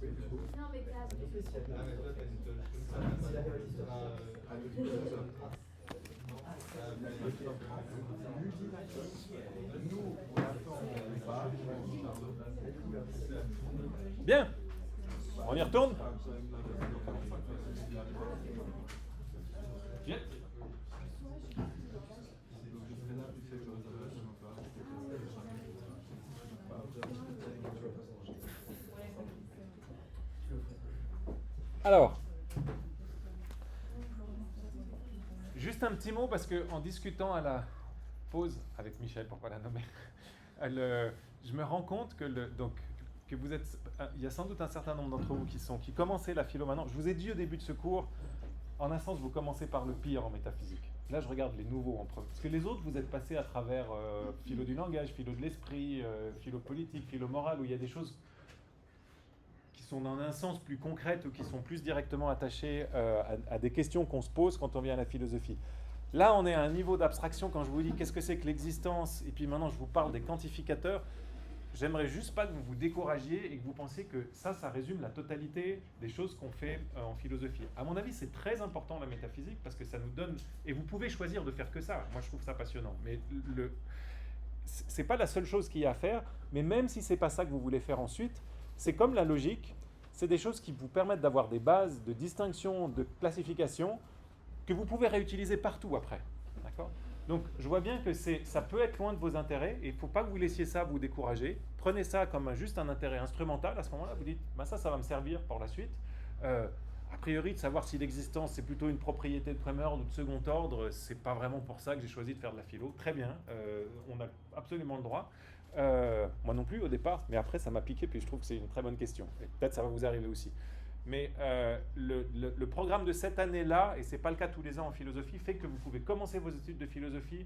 Non, mais t'as. Bien. On y retourne? Bien. Alors, juste un petit mot parce que en discutant à la pause avec Michel, pour ne pas la nommer, je me rends compte que vous êtes, il y a sans doute un certain nombre d'entre vous qui commençaient la philo maintenant. Je vous ai dit au début de ce cours, en un sens, vous commencez par le pire en métaphysique. Là, je regarde les nouveaux en premier. Parce que les autres, vous êtes passés à travers philo du langage, philo de l'esprit, philo politique, philo morale, où il y a des choses qui sont dans un sens plus concrètes ou qui sont plus directement attachées à des questions qu'on se pose quand on vient à la philosophie. Là, on est à un niveau d'abstraction quand je vous dis qu'est-ce que c'est que l'existence, et puis maintenant je vous parle des quantificateurs. J'aimerais juste pas que vous vous découragiez et que vous pensiez que ça résume la totalité des choses qu'on fait en philosophie. À mon avis, c'est très important la métaphysique parce que ça nous donne... Et vous pouvez choisir de faire que ça. Moi, je trouve ça passionnant. Mais c'est pas la seule chose qu'il y a à faire. Mais même si c'est pas ça que vous voulez faire ensuite, c'est comme la logique. C'est des choses qui vous permettent d'avoir des bases de distinction, de classification que vous pouvez réutiliser partout après. D'accord ? Donc, je vois bien que ça peut être loin de vos intérêts et il ne faut pas que vous laissiez ça vous décourager. Prenez ça comme juste un intérêt instrumental. À ce moment-là, vous dites, bah ça va me servir pour la suite. A priori, de savoir si l'existence, c'est plutôt une propriété de premier ordre ou de second ordre, c'est pas vraiment pour ça que j'ai choisi de faire de la philo. Très bien, on a absolument le droit. Moi non plus au départ, mais après, ça m'a piqué, puis je trouve que c'est une très bonne question. Et peut-être ça va vous arriver aussi. Mais le programme de cette année-là, et ce n'est pas le cas tous les ans en philosophie, fait que vous pouvez commencer vos études de philosophie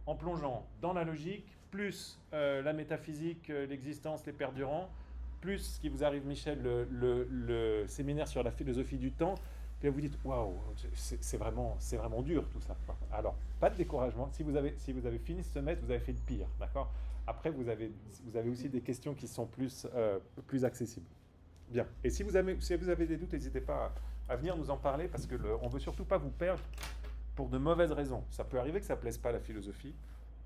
en plongeant dans la logique, plus la métaphysique, l'existence, les perdurants, plus ce qui vous arrive, Michel, le séminaire sur la philosophie du temps. Puis là, vous dites, waouh, c'est vraiment dur tout ça. Alors, pas de découragement. Si vous avez fini ce semestre, vous avez fait le pire, d'accord ? Après, vous avez aussi des questions qui sont plus accessibles. Bien. Et si vous avez des doutes, n'hésitez pas à venir nous en parler parce que on ne veut surtout pas vous perdre pour de mauvaises raisons. Ça peut arriver que ça ne plaise pas à la philosophie.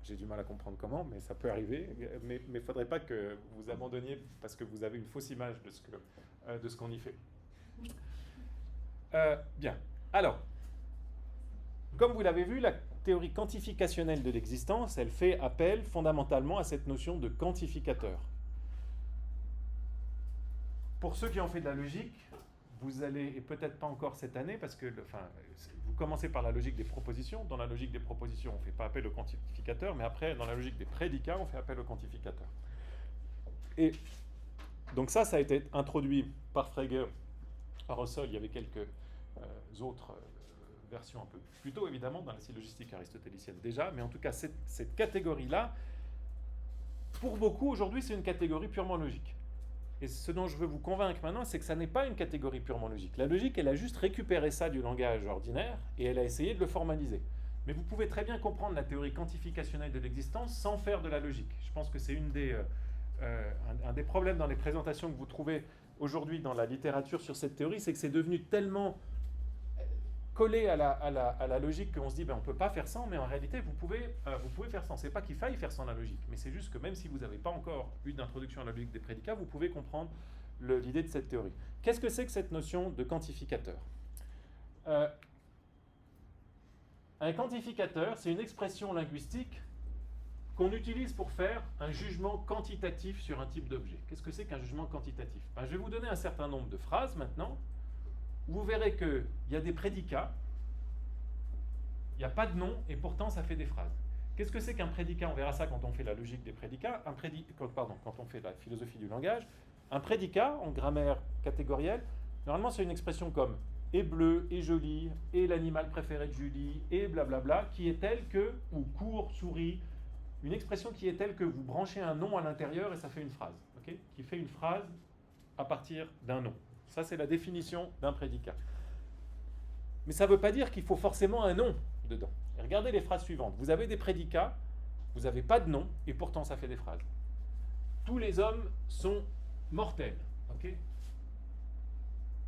J'ai du mal à comprendre comment, mais ça peut arriver. Mais il ne faudrait pas que vous abandonniez parce que vous avez une fausse image de ce qu'on y fait. Bien. Alors, comme vous l'avez vu, la théorie quantificationnelle de l'existence, elle fait appel fondamentalement à cette notion de quantificateur. Pour ceux qui ont fait de la logique, vous allez, et peut-être pas encore cette année, parce que vous commencez par la logique des propositions. Dans la logique des propositions, on ne fait pas appel au quantificateur, mais après, dans la logique des prédicats, on fait appel au quantificateur. Et donc ça a été introduit par Frege à Russell. Il y avait quelques autres versions un peu plus tôt, évidemment, dans la syllogistique aristotélicienne déjà, mais en tout cas, cette catégorie-là, pour beaucoup, aujourd'hui, c'est une catégorie purement logique. Et ce dont je veux vous convaincre maintenant, c'est que ça n'est pas une catégorie purement logique. La logique, elle a juste récupéré ça du langage ordinaire et elle a essayé de le formaliser. Mais vous pouvez très bien comprendre la théorie quantificationnelle de l'existence sans faire de la logique. Je pense que c'est un des problèmes dans les présentations que vous trouvez aujourd'hui dans la littérature sur cette théorie, c'est que c'est devenu tellement collé à la logique qu'on se dit on ne peut pas faire sans, mais en réalité vous pouvez faire sans. C'est pas qu'il faille faire sans la logique, mais c'est juste que même si vous n'avez pas encore eu d'introduction à la logique des prédicats, vous pouvez comprendre l'idée de cette théorie. Qu'est-ce que c'est que cette notion de quantificateur ? Un quantificateur, c'est une expression linguistique qu'on utilise pour faire un jugement quantitatif sur un type d'objet. Qu'est-ce que c'est qu'un jugement quantitatif ? Je vais vous donner un certain nombre de phrases maintenant. Vous verrez qu'il y a des prédicats, il n'y a pas de nom, et pourtant ça fait des phrases. Qu'est-ce que c'est qu'un prédicat ? On verra ça quand on fait la logique des prédicats, quand on fait la philosophie du langage. Un prédicat, en grammaire catégorielle, normalement c'est une expression comme « est bleu, est joli, est l'animal préféré de Julie, est blablabla », qui est telle que, ou « court, sourit », une expression qui est telle que vous branchez un nom à l'intérieur et ça fait une phrase, okay ? Qui fait une phrase à partir d'un nom. Ça, c'est la définition d'un prédicat. Mais ça ne veut pas dire qu'il faut forcément un nom dedans. Et regardez les phrases suivantes. Vous avez des prédicats, vous n'avez pas de nom, et pourtant ça fait des phrases. Tous les hommes sont mortels. Okay ?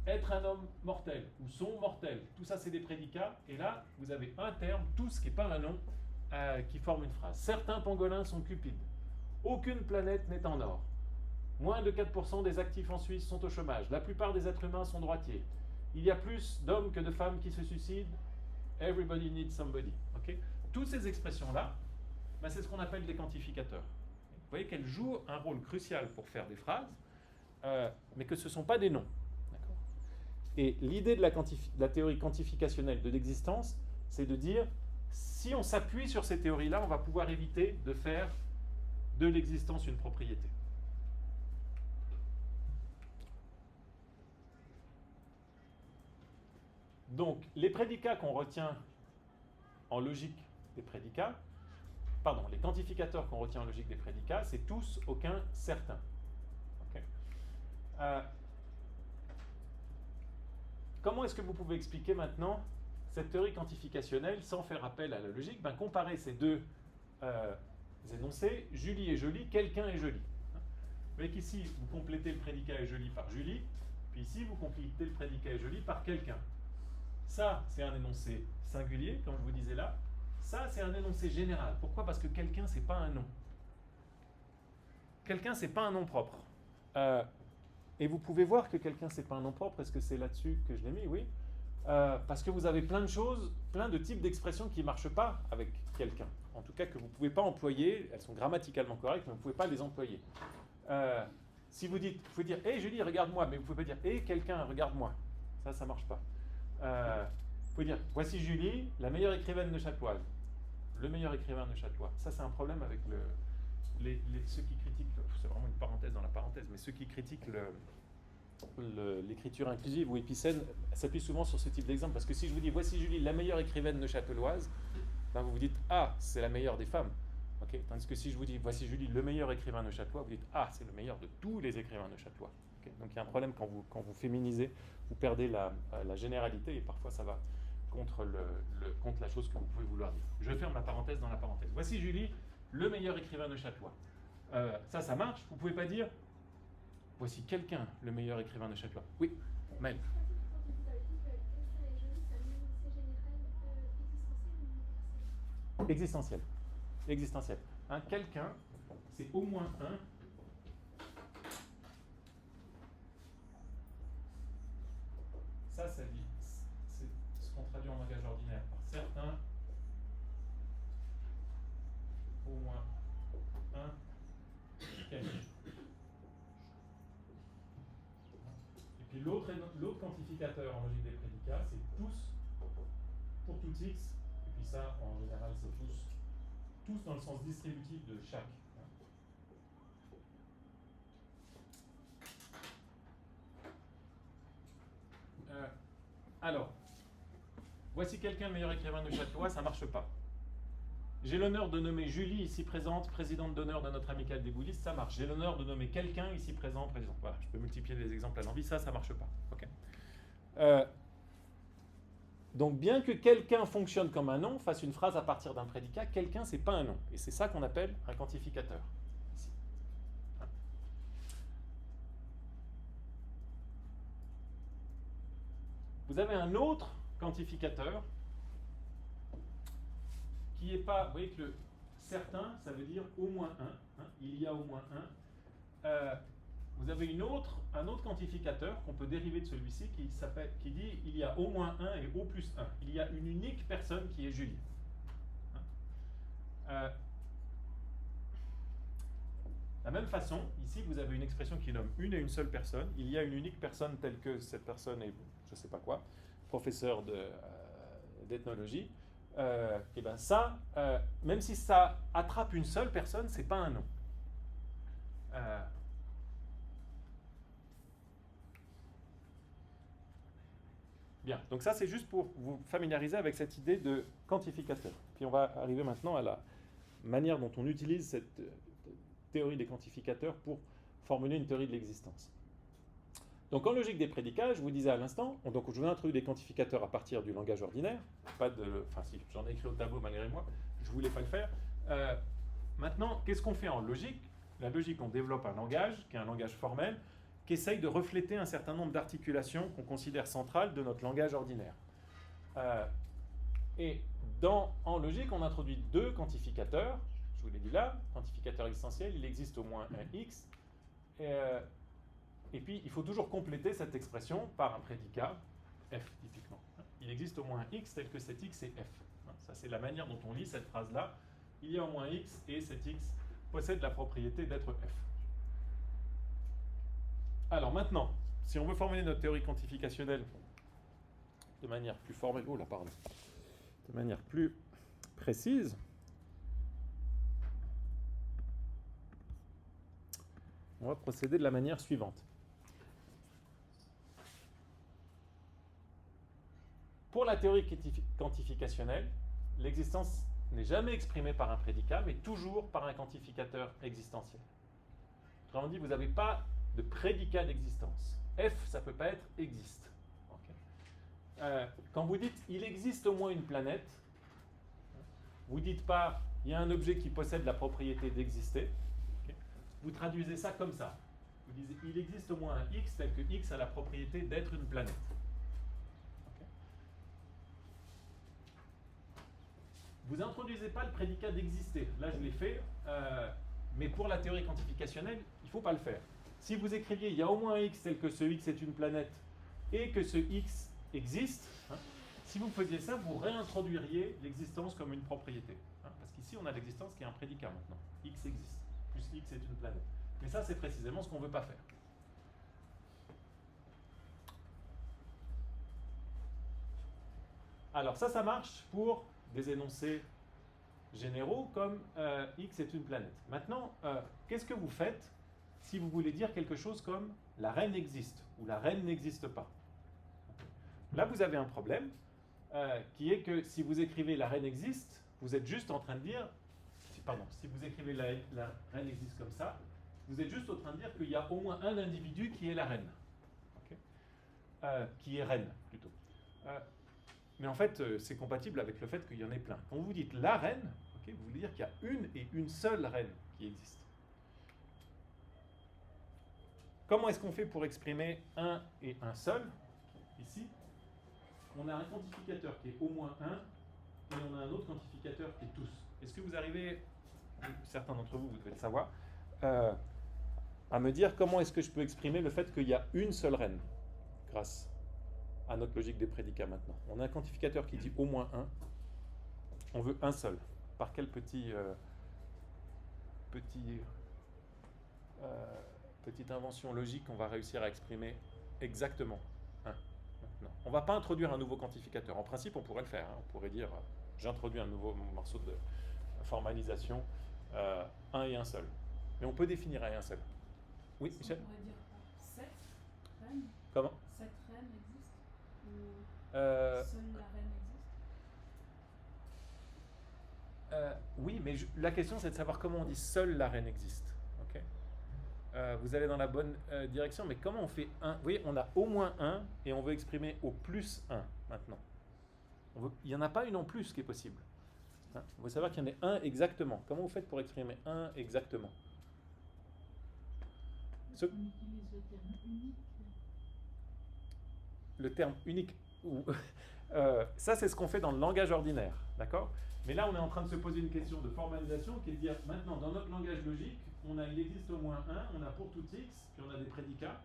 être un homme mortel ou sont mortels, tout ça c'est des prédicats, et là vous avez un terme, tout ce qui n'est pas un nom, qui forme une phrase. Certains pangolins sont cupides. Aucune planète n'est en or. Moins de 4% des actifs en Suisse sont au chômage. La plupart des êtres humains sont droitiers. Il y a plus d'hommes que de femmes qui se suicident. Everybody needs somebody. Okay? Toutes ces expressions-là, ben c'est ce qu'on appelle des quantificateurs. Vous voyez qu'elles jouent un rôle crucial pour faire des phrases, mais que ce ne sont pas des noms. D'accord ? Et l'idée de la théorie quantificationnelle de l'existence, c'est de dire, si on s'appuie sur ces théories-là, on va pouvoir éviter de faire de l'existence une propriété. Donc, les prédicats qu'on retient en logique des prédicats, pardon, les quantificateurs qu'on retient en logique des prédicats, c'est tous aucun certain. Okay. Comment est-ce que vous pouvez expliquer maintenant cette théorie quantificationnelle sans faire appel à la logique? Comparez ces deux énoncés, Julie est jolie, quelqu'un est joli. Vous voyez qu'ici, vous complétez le prédicat est joli par Julie, puis ici, vous complétez le prédicat est joli par quelqu'un. Ça, c'est un énoncé singulier, comme je vous disais là. Ça, c'est un énoncé général. Pourquoi? Parce que quelqu'un, c'est pas un nom. Quelqu'un, c'est pas un nom propre. Et vous pouvez voir que quelqu'un, c'est pas un nom propre. Est-ce que c'est là-dessus que je l'ai mis? Oui. Parce que vous avez plein de choses, plein de types d'expressions qui ne marchent pas avec quelqu'un. En tout cas, que vous ne pouvez pas employer. Elles sont grammaticalement correctes, mais vous ne pouvez pas les employer. Si vous dites, vous pouvez dire « Hey Julie, regarde-moi », mais vous ne pouvez pas dire « Hey quelqu'un, regarde-moi ». Ça ne marche pas. Vous pouvez dire « Voici Julie, la meilleure écrivaine neuchâteloise ». Le meilleur écrivain neuchâtelois. Ça, c'est un problème avec ceux qui critiquent, c'est vraiment une parenthèse dans la parenthèse, mais ceux qui critiquent l'écriture inclusive ou épicène s'appuient souvent sur ce type d'exemple. Parce que si je vous dis « Voici Julie, la meilleure écrivaine neuchâteloise », ben vous vous dites « Ah, c'est la meilleure des femmes ». Okay. Tandis que si je vous dis « Voici Julie, le meilleur écrivain neuchâtelois », vous dites « Ah, c'est le meilleur de tous les écrivains neuchâtelois ». Okay. Donc il y a un problème quand vous féminisez, vous perdez la généralité et parfois ça va contre la chose que vous pouvez vouloir dire. Je ferme la parenthèse dans la parenthèse. Voici Julie, le meilleur écrivain neuchâtelois. Ça marche. Vous ne pouvez pas dire « Voici quelqu'un, le meilleur écrivain neuchâtelois ». Oui, Mel. Existentiel. Existentiel. Quelqu'un, c'est au moins un. Ça dit, c'est ce qu'on traduit en langage ordinaire par certains, au moins un, quelqu'un. Et puis l'autre quantificateur en logique des prédicats, c'est tous pour tout x, et puis ça, en général, c'est tous dans le sens distributif de chaque. Alors, voici quelqu'un, le meilleur écrivain neuchâtelois, ça ne marche pas. J'ai l'honneur de nommer Julie, ici présente, présidente d'honneur de notre amicale des bouddhistes, ça marche. J'ai l'honneur de nommer quelqu'un, ici présent, président. Voilà, je peux multiplier les exemples à l'envie, ça ne marche pas. Okay. Donc, bien que quelqu'un fonctionne comme un nom, fasse une phrase à partir d'un prédicat, quelqu'un, ce n'est pas un nom. Et c'est ça qu'on appelle un quantificateur. Ici. Vous avez un autre quantificateur qui n'est pas, vous voyez que le certain, ça veut dire au moins un, il y a au moins un. Vous avez un autre quantificateur qu'on peut dériver de celui-ci qui dit il y a au moins un et au plus un. Il y a une unique personne qui est Julie. De la même façon, ici vous avez une expression qui nomme une et une seule personne. Il y a une unique personne telle que cette personne est, je ne sais pas quoi, professeur d'ethnologie. Et bien ça, même si ça attrape une seule personne, c'est pas un nom. Bien, donc ça c'est juste pour vous familiariser avec cette idée de quantificateur. Puis on va arriver maintenant à la manière dont on utilise cette théorie des quantificateurs pour formuler une théorie de l'existence. Donc en logique des prédicats, je vous disais à l'instant, donc je vous ai introduit des quantificateurs à partir du langage ordinaire, enfin si, j'en ai écrit au tableau malgré moi, je ne voulais pas le faire. Maintenant, qu'est-ce qu'on fait en logique? La logique, on développe un langage, qui est un langage formel, qui essaye de refléter un certain nombre d'articulations qu'on considère centrales de notre langage ordinaire. Et en logique, on introduit deux quantificateurs. Je vous l'ai dit là, quantificateur existentiel, il existe au moins un x. Et puis, il faut toujours compléter cette expression par un prédicat, f typiquement. Il existe au moins un x tel que cet x est f. Ça, c'est la manière dont on lit cette phrase-là. Il y a au moins x et cet x possède la propriété d'être f. Alors maintenant, si on veut formuler notre théorie quantificationnelle de manière plus formelle, de manière plus précise, on va procéder de la manière suivante. Pour la théorie quantificationnelle, l'existence n'est jamais exprimée par un prédicat, mais toujours par un quantificateur existentiel. Autrement dit, vous n'avez pas de prédicat d'existence. F, ça ne peut pas être existe. Okay. Quand vous dites il existe au moins une planète, vous ne dites pas il y a un objet qui possède la propriété d'exister. Okay. Vous traduisez ça comme ça. Vous disiez il existe au moins un x tel que x a la propriété d'être une planète. Okay. Vous n'introduisez pas le prédicat d'exister. Là, je l'ai fait, mais pour la théorie quantificationnelle, il ne faut pas le faire. Si vous écriviez il y a au moins un x tel que ce x est une planète et que ce x existe, si vous faisiez ça, vous réintroduiriez l'existence comme une propriété. Parce qu'ici, on a l'existence qui est un prédicat maintenant. X existe, plus x est une planète. Mais ça, c'est précisément ce qu'on ne veut pas faire. Alors ça marche pour des énoncés généraux comme x est une planète. Maintenant, qu'est-ce que vous faites si vous voulez dire quelque chose comme la reine existe ou la reine n'existe pas? Là, vous avez un problème qui est que si vous écrivez la reine existe, vous êtes juste en train de dire, si vous écrivez la reine existe comme ça, vous êtes juste en train de dire qu'il y a au moins un individu qui est la reine. Okay. Qui est reine, plutôt. Mais en fait, c'est compatible avec le fait qu'il y en ait plein. Quand vous dites la reine, okay, vous voulez dire qu'il y a une et une seule reine qui existe. Comment est-ce qu'on fait pour exprimer un et un seul? Ici, on a un quantificateur qui est au moins 1 et on a un autre quantificateur qui est tous. Est-ce que vous arrivez, certains d'entre vous, vous devez le savoir, à me dire comment est-ce que je peux exprimer le fait qu'il y a une seule reine grâce à notre logique des prédicats maintenant? On a un quantificateur qui dit au moins 1, on veut un seul. Par quel petite invention logique on va réussir à exprimer exactement 1 maintenant? On ne va pas introduire un nouveau quantificateur. En principe, on pourrait le faire. On pourrait dire, j'introduis un nouveau morceau de formalisation, 1 et un seul. Mais on peut définir un et un seul. Oui, Michel? On pourrait dire 7 reines. Comment? 7 reines existent? Ou seule la reine existe? Oui, mais la question c'est de savoir comment on dit seule la reine existe. Okay. Vous allez dans la bonne direction, mais comment on fait 1? Vous voyez, on a au moins 1 et on veut exprimer au plus 1 maintenant. Il n'y en a pas une en plus qui est possible. On veut savoir qu'il y en a un exactement. Comment vous faites pour exprimer 1 exactement? On utilise le terme unique. Le terme unique. Ça, c'est ce qu'on fait dans le langage ordinaire. D'accord? Mais là, on est en train de se poser une question de formalisation qui est de dire, maintenant, dans notre langage logique, il existe au moins 1, on a pour tout x, puis on a des prédicats,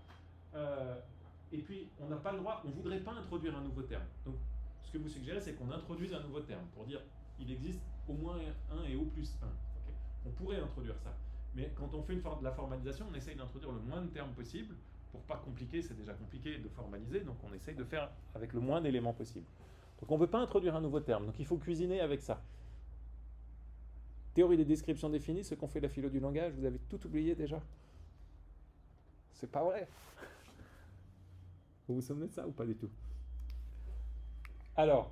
et puis on n'a pas le droit, on ne voudrait pas introduire un nouveau terme. Donc, ce que vous suggérez, c'est qu'on introduise un nouveau terme pour dire, il existe au moins 1 et au plus 1. Okay. On pourrait introduire ça. Mais quand on fait de la formalisation, on essaye d'introduire le moins de termes possible pour pas compliquer, c'est déjà compliqué de formaliser, donc on essaye de faire avec le moins d'éléments possible. Donc on ne veut pas introduire un nouveau terme, donc il faut cuisiner avec ça. Théorie des descriptions définies, ce qu'on fait la philo du langage, vous avez tout oublié déjà? C'est pas vrai. Vous vous souvenez de ça ou pas du tout? Alors,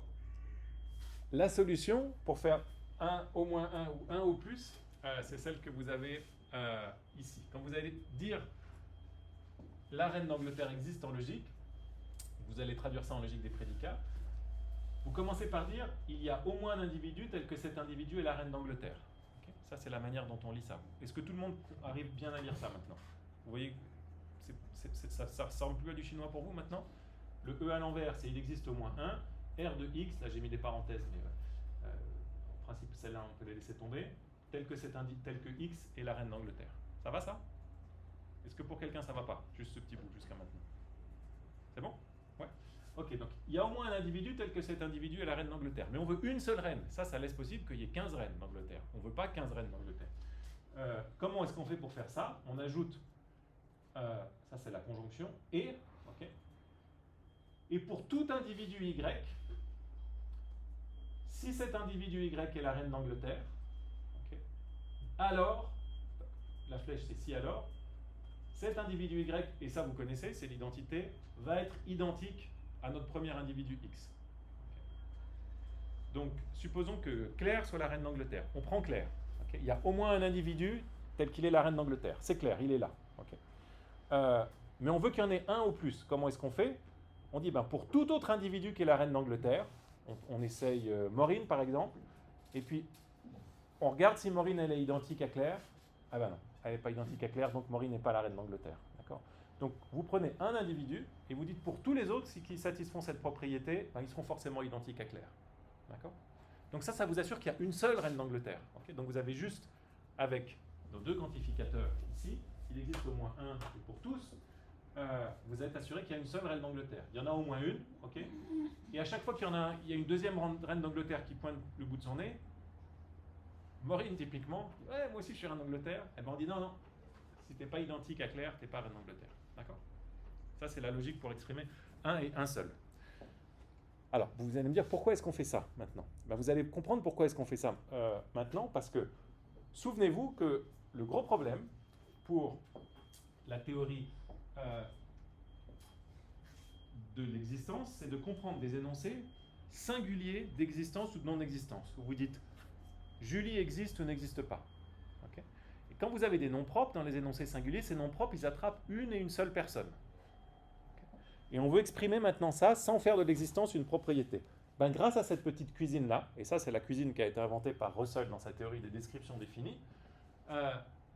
la solution pour faire au moins 1 ou 1 au plus, c'est celle que vous avez ici. Quand vous allez dire la reine d'Angleterre existe en logique, vous allez traduire ça en logique des prédicats, vous commencez par dire il y a au moins un individu tel que cet individu est la reine d'Angleterre. Okay. Ça, c'est la manière dont on lit ça. Est-ce que tout le monde arrive bien à lire ça maintenant? Vous voyez, ça ressemble plus à du chinois pour vous maintenant? Le E à l'envers, c'est il existe au moins un. R de X, là j'ai mis des parenthèses, mais en principe celle-là on peut les laisser tomber, tel que X est la reine d'Angleterre. Ça va ça? Est-ce que pour quelqu'un ça va pas? Juste ce petit bout jusqu'à maintenant. C'est bon? Ouais. Ok, donc il y a au moins un individu tel que cet individu est la reine d'Angleterre. Mais on veut une seule reine. Ça laisse possible qu'il y ait 15 reines d'Angleterre. On ne veut pas 15 reines d'Angleterre. Comment est-ce qu'on fait pour faire ça? On ajoute, ça c'est la conjonction, et, ok. Et pour tout individu Y, si cet individu Y est la reine d'Angleterre, ok, alors, la flèche c'est si alors, cet individu Y, et ça vous connaissez, c'est l'identité, va être identique à notre premier individu X. Okay. Donc, supposons que Claire soit la reine d'Angleterre. On prend Claire. Okay. Il y a au moins un individu tel qu'il est la reine d'Angleterre. C'est Claire, il est là. Okay. Mais on veut qu'il y en ait un au plus. Comment est-ce qu'on fait? On dit, ben, pour tout autre individu qui est la reine d'Angleterre, on essaye Maureen par exemple, et puis on regarde si Maureen elle est identique à Claire. Ah ben non, elle n'est pas identique à Claire, donc Maureen n'est pas la reine d'Angleterre. D'accord? Donc vous prenez un individu et vous dites pour tous les autres, qui satisfont cette propriété, ben, ils seront forcément identiques à Claire. D'accord? Donc ça vous assure qu'il y a une seule reine d'Angleterre. Okay? Donc vous avez juste, avec nos deux quantificateurs ici, il existe au moins un et pour tous, vous êtes assuré qu'il y a une seule reine d'Angleterre. Il y en a au moins une, ok? Et à chaque fois qu'il y en a, il y a une deuxième reine d'Angleterre qui pointe le bout de son nez, Maureen typiquement, ouais, moi aussi je suis reine d'Angleterre, et ben on dit non, non, si t'es pas identique à Claire, t'es pas reine d'Angleterre. D'accord? Ça c'est la logique pour exprimer un et un seul. Alors, vous allez me dire pourquoi est-ce qu'on fait ça maintenant? Ben, vous allez comprendre pourquoi est-ce qu'on fait ça maintenant, parce que souvenez-vous que le gros problème pour la théorie de l'existence, c'est de comprendre des énoncés singuliers d'existence ou de non-existence. Où vous dites Julie existe ou n'existe pas. Okay? Et quand vous avez des noms propres dans les énoncés singuliers, ces noms propres, ils attrapent une et une seule personne. Okay? Et on veut exprimer maintenant ça sans faire de l'existence une propriété. Ben, grâce à cette petite cuisine-là, et ça c'est la cuisine qui a été inventée par Russell dans sa théorie des descriptions définies,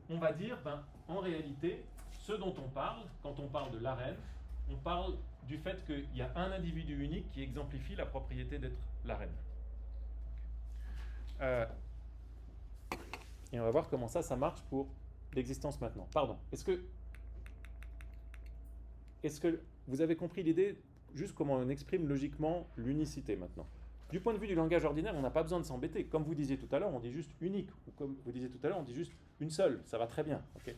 on va dire, ben, en réalité, ce dont on parle, quand on parle de la reine, on parle du fait qu'il y a un individu unique qui exemplifie la propriété d'être la reine. Et on va voir comment ça marche pour l'existence maintenant. Pardon, est-ce que vous avez compris l'idée, juste comment on exprime logiquement l'unicité maintenant? Du point de vue du langage ordinaire, on n'a pas besoin de s'embêter. Comme vous disiez tout à l'heure, on dit juste unique. Ou comme vous disiez tout à l'heure, on dit juste une seule. Ça va très bien. Okay?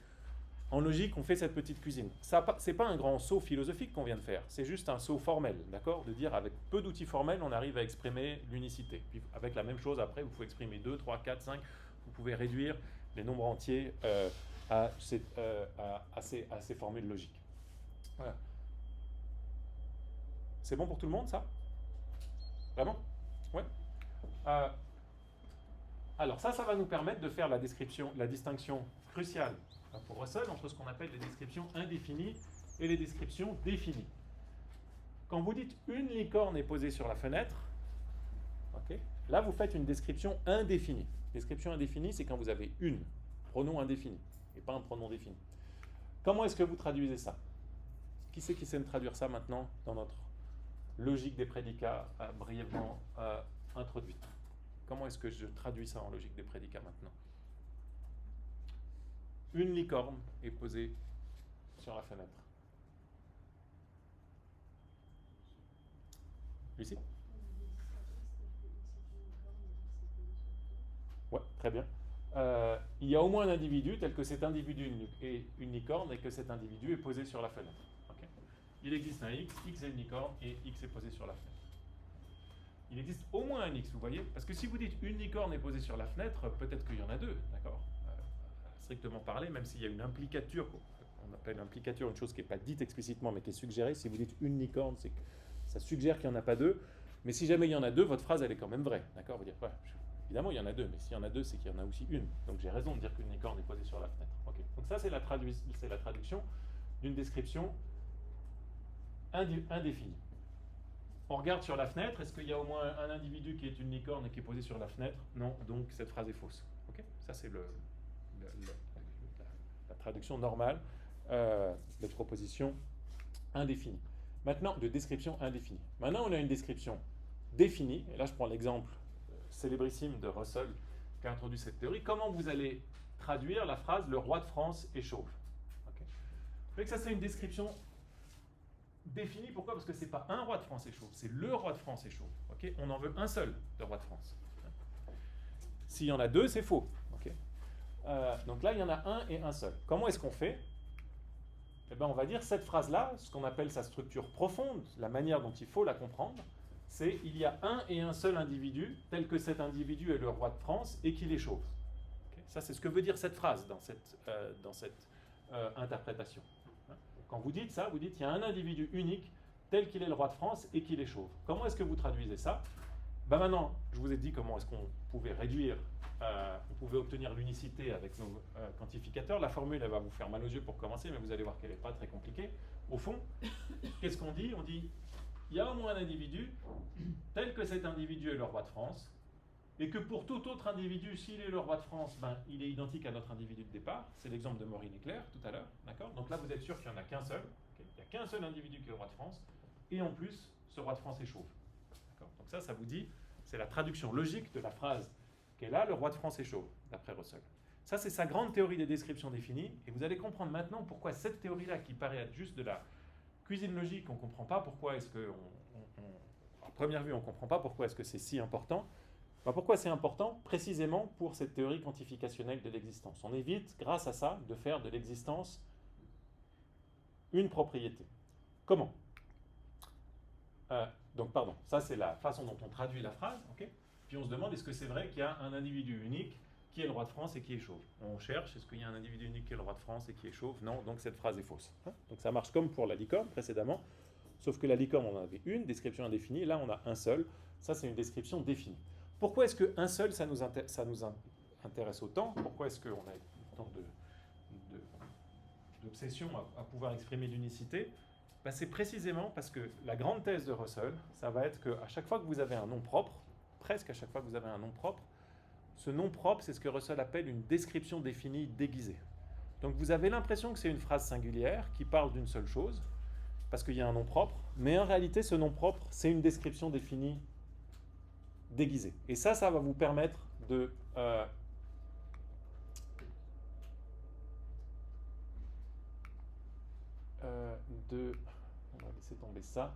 En logique, on fait cette petite cuisine. Ce n'est pas un grand saut philosophique qu'on vient de faire. C'est juste un saut formel. D'accord? De dire avec peu d'outils formels, on arrive à exprimer l'unicité. Puis avec la même chose, après, vous pouvez exprimer 2, 3, 4, 5. Vous pouvez réduire les nombres entiers à ces formules logiques. Voilà. C'est bon pour tout le monde, ça? Vraiment? Ouais. Alors ça va nous permettre de faire la distinction cruciale pour Russell entre ce qu'on appelle les descriptions indéfinies et les descriptions définies. Quand vous dites une licorne est posée sur la fenêtre, okay, là vous faites une description indéfinie. Description indéfinie, c'est quand vous avez une, pronom indéfini, et pas un pronom défini. Comment est-ce que vous traduisez ça? Qui c'est qui sait me traduire ça maintenant dans notre logique des prédicats brièvement introduite? Comment est-ce que je traduis ça en logique des prédicats maintenant? Une licorne est posée sur la fenêtre. Lucie? Ouais, très bien. Il y a au moins un individu tel que cet individu est une licorne et que cet individu est posé sur la fenêtre. Okay. Il existe un X, X est une licorne et X est posé sur la fenêtre. Il existe au moins un X, vous voyez? Parce que si vous dites une licorne est posée sur la fenêtre, peut-être qu'il y en a deux, d'accord? Strictement parlé, même s'il y a une implicature, on appelle implicature une chose qui n'est pas dite explicitement mais qui est suggérée, si vous dites une licorne, c'est que ça suggère qu'il n'y en a pas deux, mais si jamais il y en a deux, votre phrase elle est quand même vraie, d'accord? Vous dites, ouais, évidemment il y en a deux, mais s'il y en a deux, c'est qu'il y en a aussi une, donc j'ai raison de dire qu'une licorne est posée sur la fenêtre. Okay. Donc ça c'est la traduction d'une description indéfinie. On regarde sur la fenêtre, est-ce qu'il y a au moins un individu qui est une licorne et qui est posé sur la fenêtre? Non, donc cette phrase est fausse. Okay. Ça c'est la traduction normale de proposition indéfinie. Maintenant, de description indéfinie. Maintenant, on a une description définie, et là je prends l'exemple célébrissime de Russell qui a introduit cette théorie. Comment vous allez traduire la phrase « Le roi de France est chauve ». Okay. Donc ça, c'est une description définie. Pourquoi? Parce que ce n'est pas un roi de France est chauve, c'est le roi de France est chauve. Okay. On en veut un seul de roi de France. S'il y en a deux, c'est faux. Okay. Donc là, il y en a un et un seul. Comment est-ce qu'on fait? Eh bien, on va dire cette phrase-là, ce qu'on appelle sa structure profonde, la manière dont il faut la comprendre, c'est il y a un et un seul individu, tel que cet individu est le roi de France et qu'il est chauve. Okay. Ça, c'est ce que veut dire cette phrase dans cette interprétation. Quand vous dites ça, vous dites il y a un individu unique, tel qu'il est le roi de France et qu'il est chauve. Comment est-ce que vous traduisez ça? Ben maintenant, je vous ai dit comment est-ce qu'on pouvait réduire, on pouvait obtenir l'unicité avec nos quantificateurs. La formule, elle va vous faire mal aux yeux pour commencer, mais vous allez voir qu'elle n'est pas très compliquée. Au fond, qu'est-ce qu'on dit? On dit, il y a au moins un individu, tel que cet individu est le roi de France, et que pour tout autre individu, s'il est le roi de France, ben, il est identique à notre individu de départ. C'est l'exemple de Maureen Éclair tout à l'heure. D'accord? Donc là, vous êtes sûr qu'il n'y en a qu'un seul. Okay. Il n'y a qu'un seul individu qui est le roi de France, et en plus, ce roi de France est chauve. Donc ça vous dit, c'est la traduction logique de la phrase qu'est là, le roi de France est chauve, d'après Russell. Ça, c'est sa grande théorie des descriptions définies, et vous allez comprendre maintenant pourquoi cette théorie-là, qui paraît être juste de la cuisine logique, on ne comprend pas pourquoi est-ce que, à première vue, on ne comprend pas pourquoi est-ce que c'est si important. Ben, pourquoi c'est important? Précisément pour cette théorie quantificationnelle de l'existence. On évite, grâce à ça, de faire de l'existence une propriété. Comment? Donc, pardon, ça c'est la façon dont on traduit la phrase, okay. Puis on se demande, est-ce que c'est vrai qu'il y a un individu unique qui est le roi de France et qui est chauve? On cherche, est-ce qu'il y a un individu unique qui est le roi de France et qui est chauve? Non, donc cette phrase est fausse. Donc ça marche comme pour la licorne précédemment, sauf que la licorne, on en avait une, description indéfinie, là on a un seul, ça c'est une description définie. Pourquoi est-ce qu'un seul, ça nous intéresse autant? Pourquoi est-ce qu'on a autant d'obsession à pouvoir exprimer l'unicité? Ben, c'est précisément parce que la grande thèse de Russell, ça va être qu'à chaque fois que vous avez un nom propre, presque à chaque fois que vous avez un nom propre, ce nom propre, c'est ce que Russell appelle une description définie déguisée. Donc vous avez l'impression que c'est une phrase singulière qui parle d'une seule chose, parce qu'il y a un nom propre, mais en réalité, ce nom propre, c'est une description définie déguisée. Et ça va vous permettre de... on va laisser tomber ça.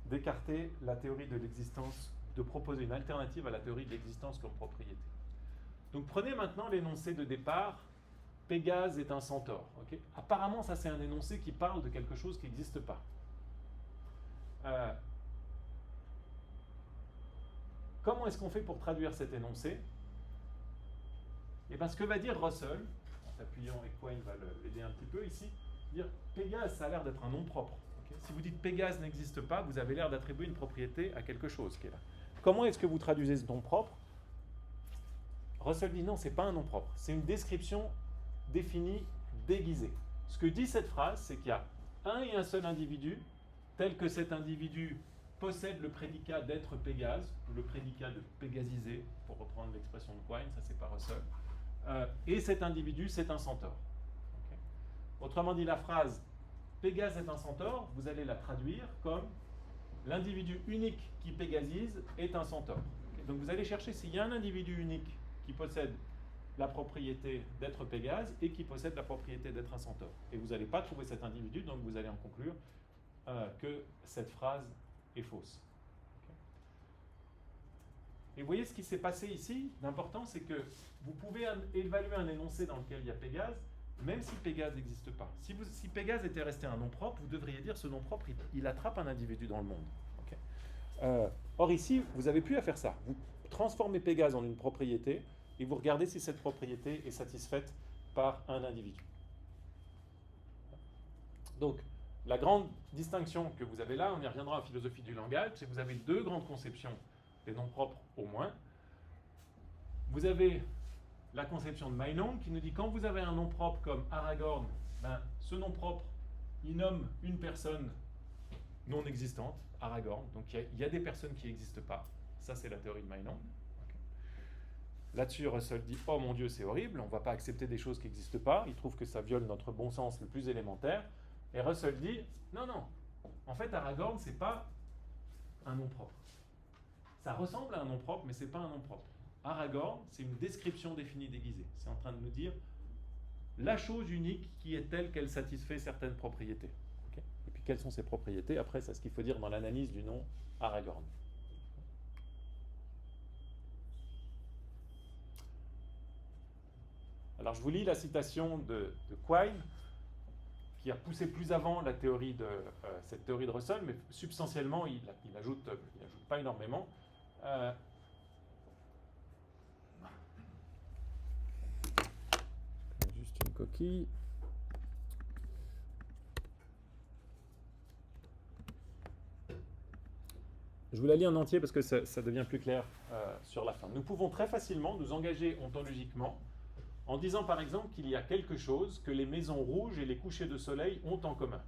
D'écarter la théorie de l'existence, de proposer une alternative à la théorie de l'existence comme propriété. Donc prenez maintenant l'énoncé de départ, Pégase est un centaure. Okay. Apparemment, ça c'est un énoncé qui parle de quelque chose qui n'existe pas. Comment est-ce qu'on fait pour traduire cet énoncé? Et bien, ce que va dire Russell, en s'appuyant, et Quine va l'aider un petit peu ici, dire Pégase, ça a l'air d'être un nom propre. Okay. Si vous dites Pégase n'existe pas, vous avez l'air d'attribuer une propriété à quelque chose qui est là. Comment est-ce que vous traduisez ce nom propre? Russell dit non, c'est pas un nom propre, c'est une description définie déguisée. Ce que dit cette phrase, c'est qu'il y a un et un seul individu, tel que cet individu possède le prédicat d'être Pégase, ou le prédicat de pégasiser, pour reprendre l'expression de Quine, ça c'est pas Russell. Et cet individu, c'est un centaure. Okay. Autrement dit, la phrase « Pégase est un centaure », vous allez la traduire comme « L'individu unique qui pégasise est un centaure ». Okay. Donc vous allez chercher s'il y a un individu unique qui possède la propriété d'être Pégase et qui possède la propriété d'être un centaure. Et vous n'allez pas trouver cet individu, donc vous allez en conclure que cette phrase est fausse. Et vous voyez ce qui s'est passé ici, d'important, c'est que vous pouvez évaluer un énoncé dans lequel il y a Pégase, même si Pégase n'existe pas. Si Pégase était resté un nom propre, vous devriez dire ce nom propre, il attrape un individu dans le monde. Okay. Or ici, vous n'avez plus à faire ça. Vous transformez Pégase en une propriété et vous regardez si cette propriété est satisfaite par un individu. Donc, la grande distinction que vous avez là, on y reviendra en philosophie du langage, c'est que vous avez deux grandes conceptions des noms propres au moins. Vous avez la conception de Meinong qui nous dit quand vous avez un nom propre comme Aragorn, ben, ce nom propre, il nomme une personne non existante, Aragorn. Donc il y a des personnes qui n'existent pas. Ça, c'est la théorie de Meinong. Okay. Là-dessus, Russell dit « Oh mon Dieu, c'est horrible, on ne va pas accepter des choses qui n'existent pas. » Il trouve que ça viole notre bon sens le plus élémentaire. Et Russell dit « Non, non, en fait, Aragorn, ce n'est pas un nom propre. Ça ressemble à un nom propre, mais ce n'est pas un nom propre. Aragorn, c'est une description définie déguisée. C'est en train de nous dire la chose unique qui est telle qu'elle satisfait certaines propriétés. Okay. Et puis, quelles sont ces propriétés? Après, c'est ce qu'il faut dire dans l'analyse du nom Aragorn. Alors, je vous lis la citation de Quine, qui a poussé plus avant la théorie cette théorie de Russell, mais substantiellement, il ajoute pas énormément. Juste une coquille. Je vous la lis en entier parce que ça devient plus clair sur la fin. Nous pouvons très facilement nous engager ontologiquement en disant par exemple qu'il y a quelque chose que les maisons rouges et les couchers de soleil ont en commun,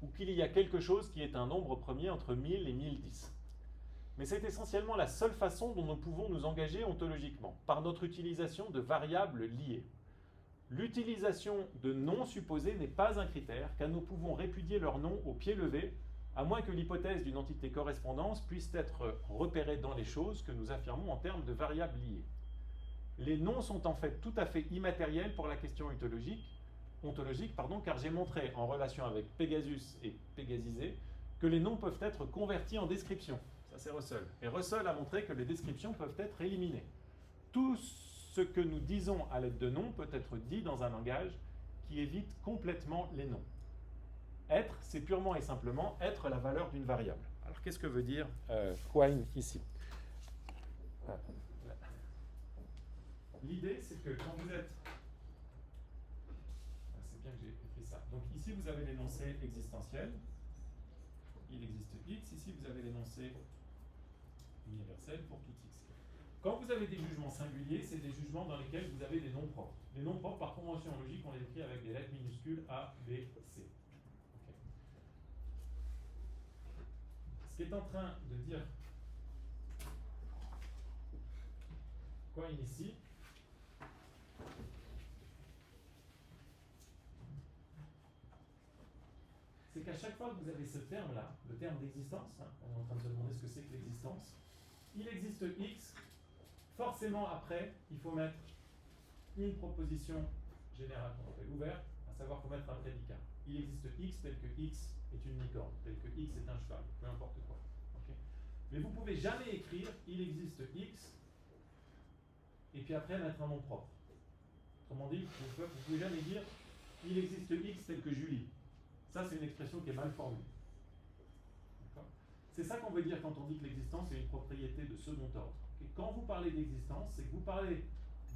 ou qu'il y a quelque chose qui est un nombre premier entre 1000 et 1010. Mais c'est essentiellement la seule façon dont nous pouvons nous engager ontologiquement, par notre utilisation de variables liées. L'utilisation de noms supposés n'est pas un critère, car nous pouvons répudier leur nom au pied levé, à moins que l'hypothèse d'une entité correspondance puisse être repérée dans les choses que nous affirmons en termes de variables liées. Les noms sont en fait tout à fait immatériels pour la question ontologique, car j'ai montré en relation avec Pégasus et Pégasisé que les noms peuvent être convertis en descriptions. Ça c'est Russell. Et Russell a montré que les descriptions peuvent être éliminées. Tout ce que nous disons à l'aide de noms peut être dit dans un langage qui évite complètement les noms. Être, c'est purement et simplement être la valeur d'une variable. Alors qu'est-ce que veut dire Quine ici? L'idée, c'est que quand vous êtes... C'est bien que j'ai écrit ça. Donc ici, vous avez l'énoncé existentiel. Il existe x. Ici, vous avez l'énoncé universel pour tout x. Quand vous avez des jugements singuliers, c'est des jugements dans lesquels vous avez des noms propres. Les noms propres, par convention logique, on les écrit avec des lettres minuscules A, B, C. Okay. Ce qui est en train de dire Quine ici, c'est qu'à chaque fois que vous avez ce terme-là, le terme d'existence, on est en train de se demander ce que c'est que l'existence, il existe x, forcément après, il faut mettre une proposition générale qu'on appelle ouverte, à savoir qu'il faut mettre un prédicat. Il existe x tel que x est une licorne, tel que x est un cheval, peu importe quoi. Okay. Mais vous ne pouvez jamais écrire il existe x et puis après mettre un nom propre. Autrement dit, vous ne pouvez jamais dire il existe x tel que Julie. Ça, c'est une expression qui est mal formulée. C'est ça qu'on veut dire quand on dit que l'existence est une propriété de second ordre. Et quand vous parlez d'existence, c'est que vous parlez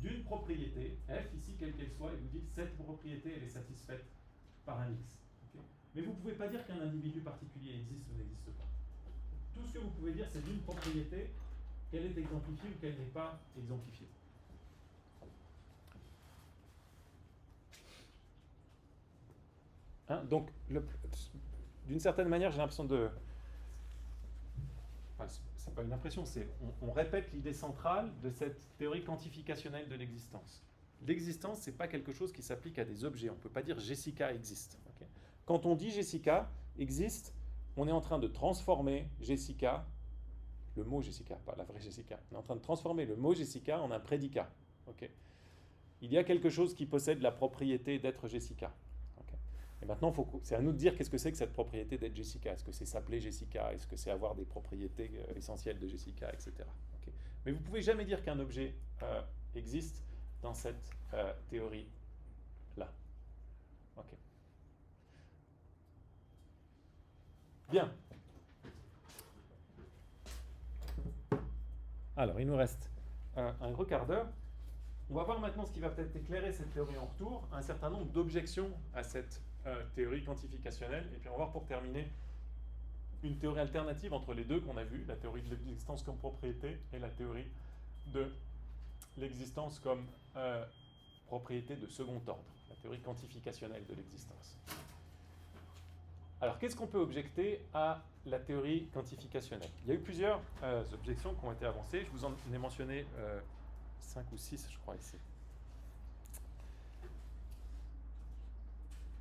d'une propriété, f ici, quelle qu'elle soit, et vous dites cette propriété, elle est satisfaite par un x. Okay. Mais vous ne pouvez pas dire qu'un individu particulier existe ou n'existe pas. Tout ce que vous pouvez dire, c'est d'une propriété, qu'elle est exemplifiée ou qu'elle n'est pas exemplifiée. Hein, donc, d'une certaine manière, j'ai l'impression de... Enfin, c'est pas une impression, c'est on répète l'idée centrale de cette théorie quantificationnelle de l'existence. L'existence, c'est pas quelque chose qui s'applique à des objets. On ne peut pas dire Jessica existe. Okay. Quand on dit Jessica existe, on est en train de transformer Jessica, le mot Jessica, pas la vraie Jessica, on est en train de transformer le mot Jessica en un prédicat. Okay. Il y a quelque chose qui possède la propriété d'être Jessica. Et maintenant, c'est à nous de dire qu'est-ce que c'est que cette propriété d'être Jessica. Est-ce que c'est s'appeler Jessica? Est-ce que c'est avoir des propriétés essentielles de Jessica, etc. Okay. Mais vous ne pouvez jamais dire qu'un objet existe dans cette théorie-là. Okay. Bien. Alors, il nous reste un gros quart d'heure. On va voir maintenant ce qui va peut-être éclairer cette théorie en retour, un certain nombre d'objections à cette théorie quantificationnelle. Et puis on va voir pour terminer une théorie alternative entre les deux qu'on a vues, la théorie de l'existence comme propriété et la théorie de l'existence comme propriété de second ordre, la théorie quantificationnelle de l'existence. Alors qu'est-ce qu'on peut objecter à la théorie quantificationnelle? Il y a eu plusieurs objections qui ont été avancées, je vous en ai mentionné 5 ou 6, je crois, ici.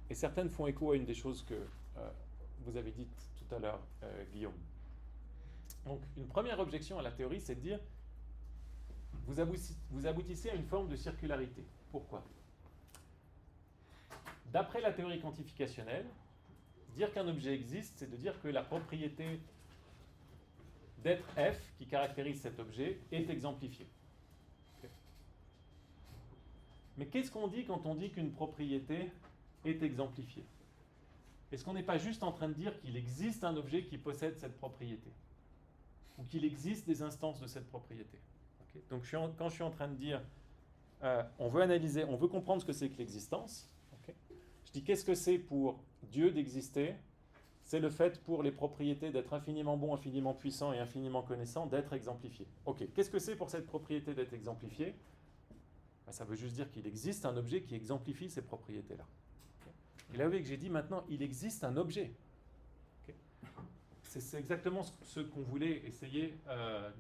Et certaines font écho à une des choses que vous avez dites tout à l'heure, Guillaume. Donc, une première objection à la théorie, c'est de dire vous aboutissez à une forme de circularité. Pourquoi ? D'après la théorie quantificationnelle, dire qu'un objet existe, c'est de dire que la propriété d'être f, qui caractérise cet objet, est exemplifiée. Okay. Mais qu'est-ce qu'on dit quand on dit qu'une propriété est exemplifiée ? Est-ce qu'on n'est pas juste en train de dire qu'il existe un objet qui possède cette propriété ? Ou qu'il existe des instances de cette propriété ? Okay. Donc quand je suis en train de dire, on veut analyser, on veut comprendre ce que c'est que l'existence, okay. Je dis qu'est-ce que c'est pour Dieu d'exister ? C'est le fait pour les propriétés d'être infiniment bon, infiniment puissant et infiniment connaissant, d'être exemplifié. Ok, qu'est-ce que c'est pour cette propriété d'être exemplifiée ? Ben, ça veut juste dire qu'il existe un objet qui exemplifie ces propriétés-là. Okay. Et là, vous voyez que j'ai dit maintenant, il existe un objet. Okay. C'est exactement ce qu'on voulait essayer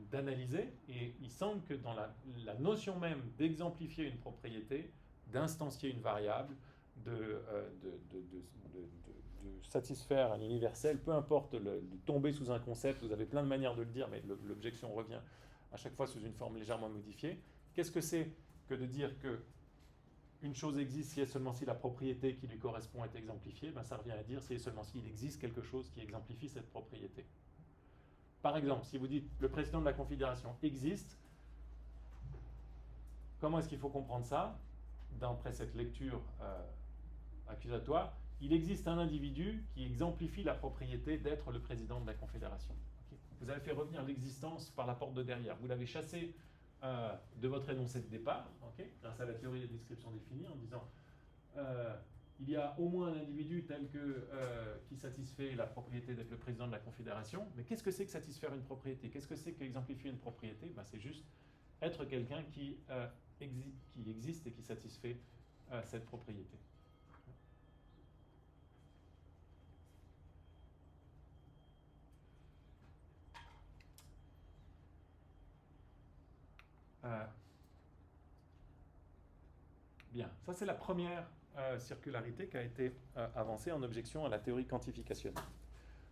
d'analyser, et il semble que dans la notion même d'exemplifier une propriété, d'instancier une variable, de satisfaire un universel, peu importe de tomber sous un concept, vous avez plein de manières de le dire, mais l'objection revient à chaque fois sous une forme légèrement modifiée. Qu'est-ce que c'est que de dire que une chose existe si et seulement si la propriété qui lui correspond est exemplifiée ? Ben, ça revient à dire si et seulement s'il existe quelque chose qui exemplifie cette propriété. Par exemple, si vous dites le président de la Confédération existe, comment est-ce qu'il faut comprendre ça ? D'après cette lecture accusatoire, il existe un individu qui exemplifie la propriété d'être le président de la Confédération. Okay. Vous avez fait revenir l'existence par la porte de derrière. Vous l'avez chassé de votre énoncé de départ, okay, grâce à la théorie des descriptions définies, en disant il y a au moins un individu tel que qui satisfait la propriété d'être le président de la Confédération. Mais qu'est-ce que c'est que satisfaire une propriété ? Qu'est-ce que c'est qu'exemplifier une propriété ? Ben, c'est juste être quelqu'un qui existe et qui satisfait cette propriété. Bien, ça c'est la première circularité qui a été avancée en objection à la théorie quantificationnelle.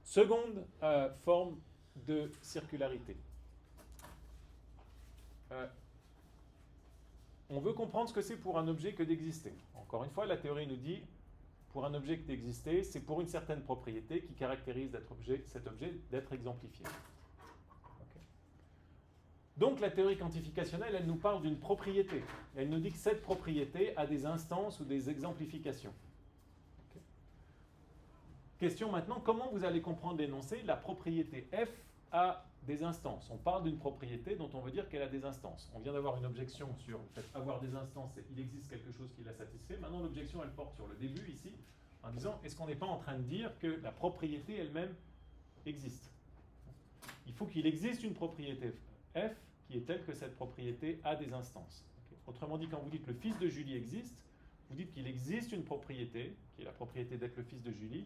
Seconde forme de circularité. On veut comprendre ce que c'est pour un objet que d'exister. Encore une fois, la théorie nous dit, pour un objet que d'exister, c'est pour une certaine propriété qui caractérise cet objet d'être exemplifié. Donc la théorie quantificationnelle, elle nous parle d'une propriété. Elle nous dit que cette propriété a des instances ou des exemplifications. Okay. Question maintenant, comment vous allez comprendre l'énoncé ? La propriété f a des instances. On parle d'une propriété dont on veut dire qu'elle a des instances. On vient d'avoir une objection sur le fait avoir des instances et il existe quelque chose qui la satisfait. Maintenant l'objection elle porte sur le début ici, en disant est-ce qu'on n'est pas en train de dire que la propriété elle-même existe ? Il faut qu'il existe une propriété f qui est telle que cette propriété a des instances. Okay. Autrement dit, quand vous dites le fils de Julie existe, vous dites qu'il existe une propriété, qui est la propriété d'être le fils de Julie,